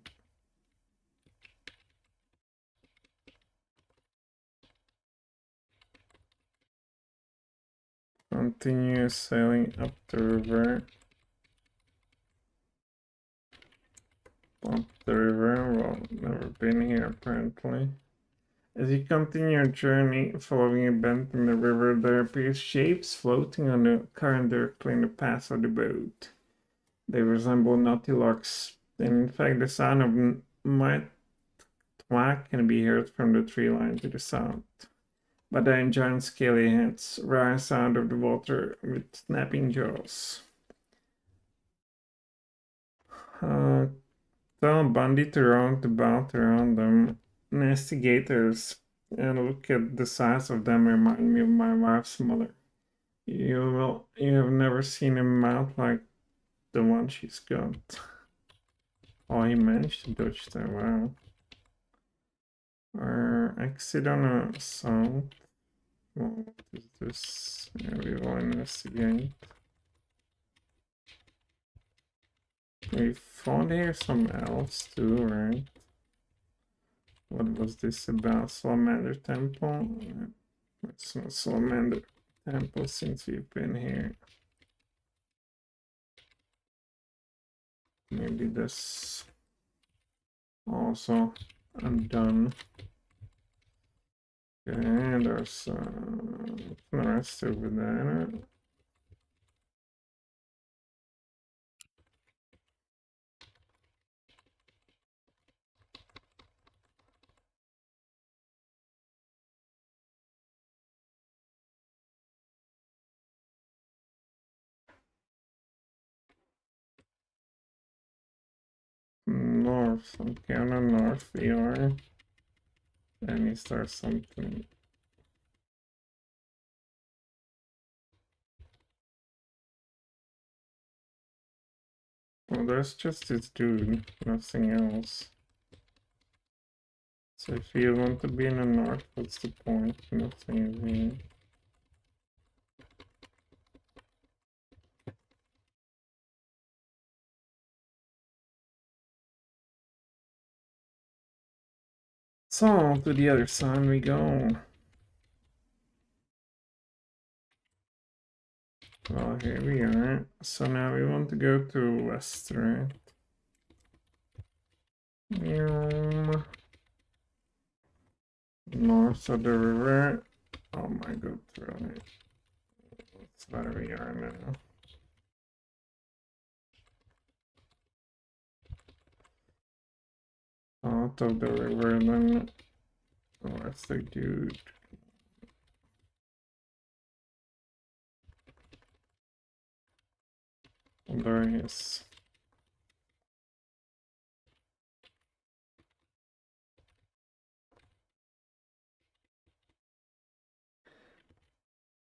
Continue sailing up the river. Up the river, well, never been here apparently. As you continue your journey, following a bend in the river, there appears shapes floating on the current directly in the path of the boat. They resemble naughty-larks, and in fact the sound of might thwack can be heard from the tree line to the south. But then giant scaly heads rise out of the water with snapping jaws. Tell Bundy to round the bout around them. Nasty gators, and look at the size of them, remind me of my wife's mother. You have never seen a mouth like the one she's got. Oh, he managed to dodge that, wow. Our exit on a south. What is this? Yeah, we will investigate. We found here some elves too, right? What was this about? Salamander Temple? It's not Salamander Temple since we've been here. maybe this also. I'm done. Okay, there's the rest over there. North, okay, on the north we are. And is there something? Well, there's just this dude, nothing else. So if you want to be in the north, what's the point? Nothing here. So, to the other side we go. Well, here we are. So now we want to go to west, right? North of the river. Oh my god, right. That's where we are now. Out of the river, then where's the dude? There he is.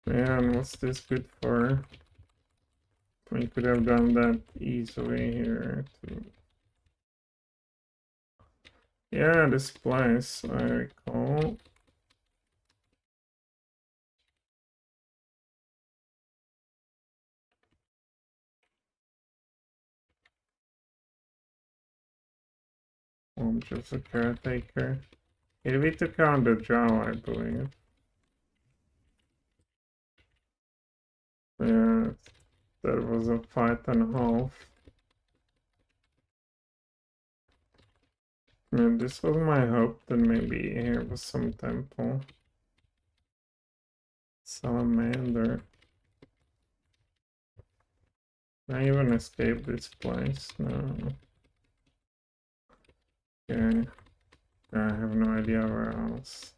Man, what's this good for? We could have done that easily here too. Yeah, this place, I recall. I'm just a caretaker. Yeah, we took on the jaw, I believe. Yeah, that was a fight and a half. Yeah, this was my hope that maybe here was some temple. Salamander. Can I even escape this place? No. Okay. I have no idea where else.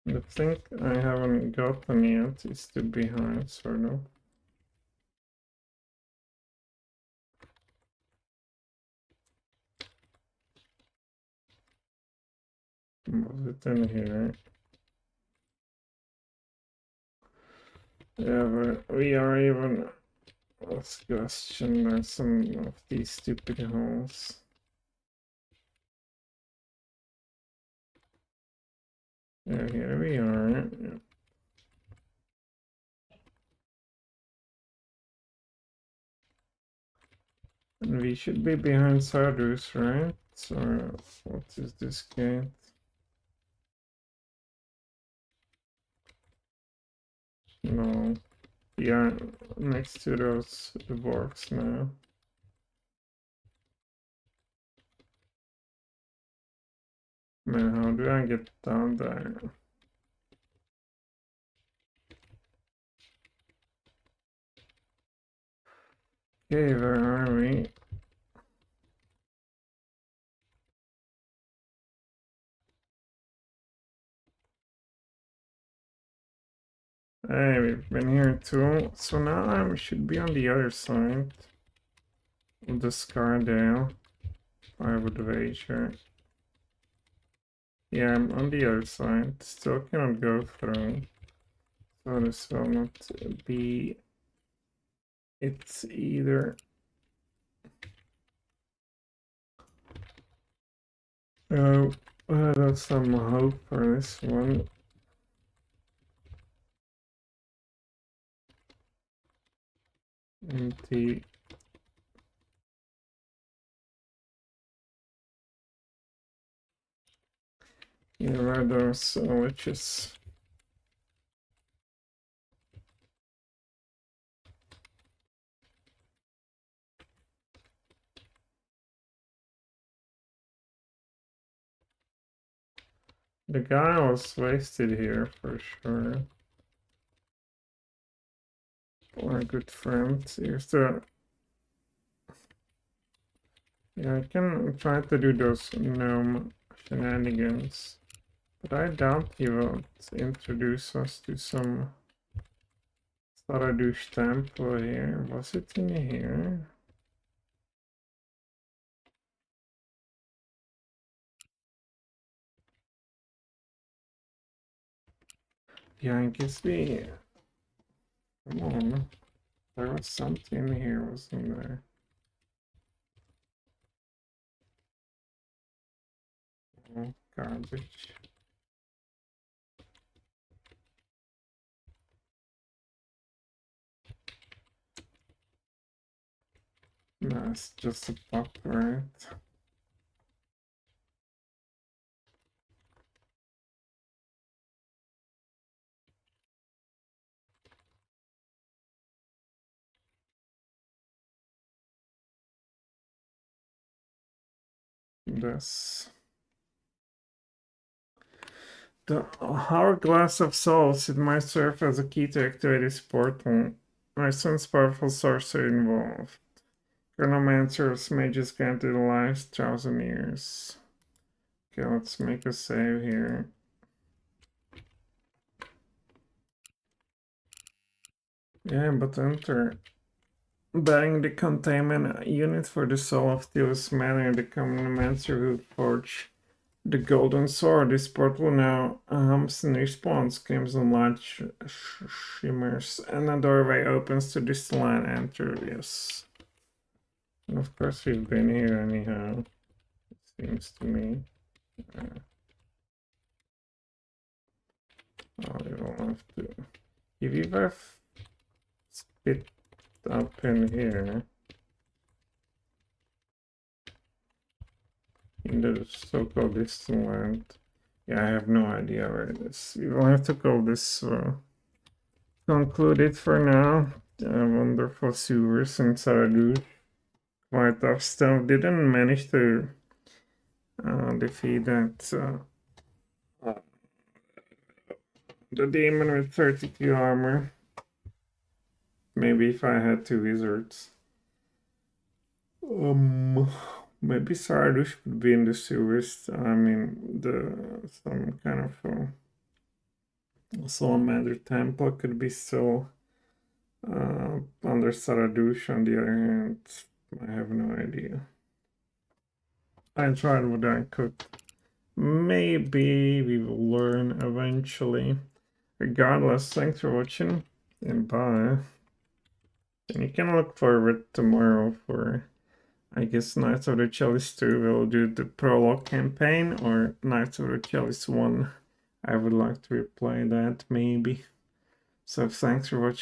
The thing I haven't gotten yet is the behind, sort of. Was it in here? Yeah, but we are even. Let's question. There's some of these stupid holes. Yeah, here we are. Yeah. And we should be behind Sardus, right? So, what is this gate? No. We are next to those dwarfs now. Man, how do I get down there? Okay, where are we? Hey, we've been here too. So now I should be on the other side of the Scardale, I would wager. Yeah, I'm on the other side. Still cannot go through. So this will not be. It's either. Oh, I have some hope for this one. Empty. Here are those witches. The guy was wasted here for sure. Or a good friend. Here's the... Yeah, I can try to do those gnome shenanigans. But I doubt he will introduce us to some Saradush temple here. Was it in here? Yeah, I guess we... Come on. There was something here, wasn't there? Oh, garbage. No, it's just a pop, right? This. The Hourglass of Souls, it might serve as a key to activate this portal. My son's powerful sorcerer involved. Chronomancer's mages granted lives 1,000 years. Okay, let's make a save here. Yeah, but enter. Buying the containment unit for the soul of Theos Manor, the chronomancer who forged the golden sword. This portal now hums in response, crimson light shimmers, and a doorway opens to this line enter. Yes. And of course we've been here anyhow, it seems to me. Oh, we will have to... If you have spit up in here, in the so-called distant land. Yeah, I have no idea where it is. We will have to call this concluded for now. Wonderful sewers in Saradush. Quite tough stuff. Didn't manage to defeat that the demon with 32 armor. Maybe if I had 2 wizards. Maybe Saradush could be in the sewers. I mean, some kind of Salamander Temple could be still under Saradush. On the other hand, I have no idea. I tried what I could. Maybe we will learn eventually. Regardless, thanks for watching and bye. And you can look forward tomorrow for, I guess, Knights of the Chalice 2. We'll do the prologue campaign, or Knights of the Chalice 1. I would like to replay that, maybe. So thanks for watching.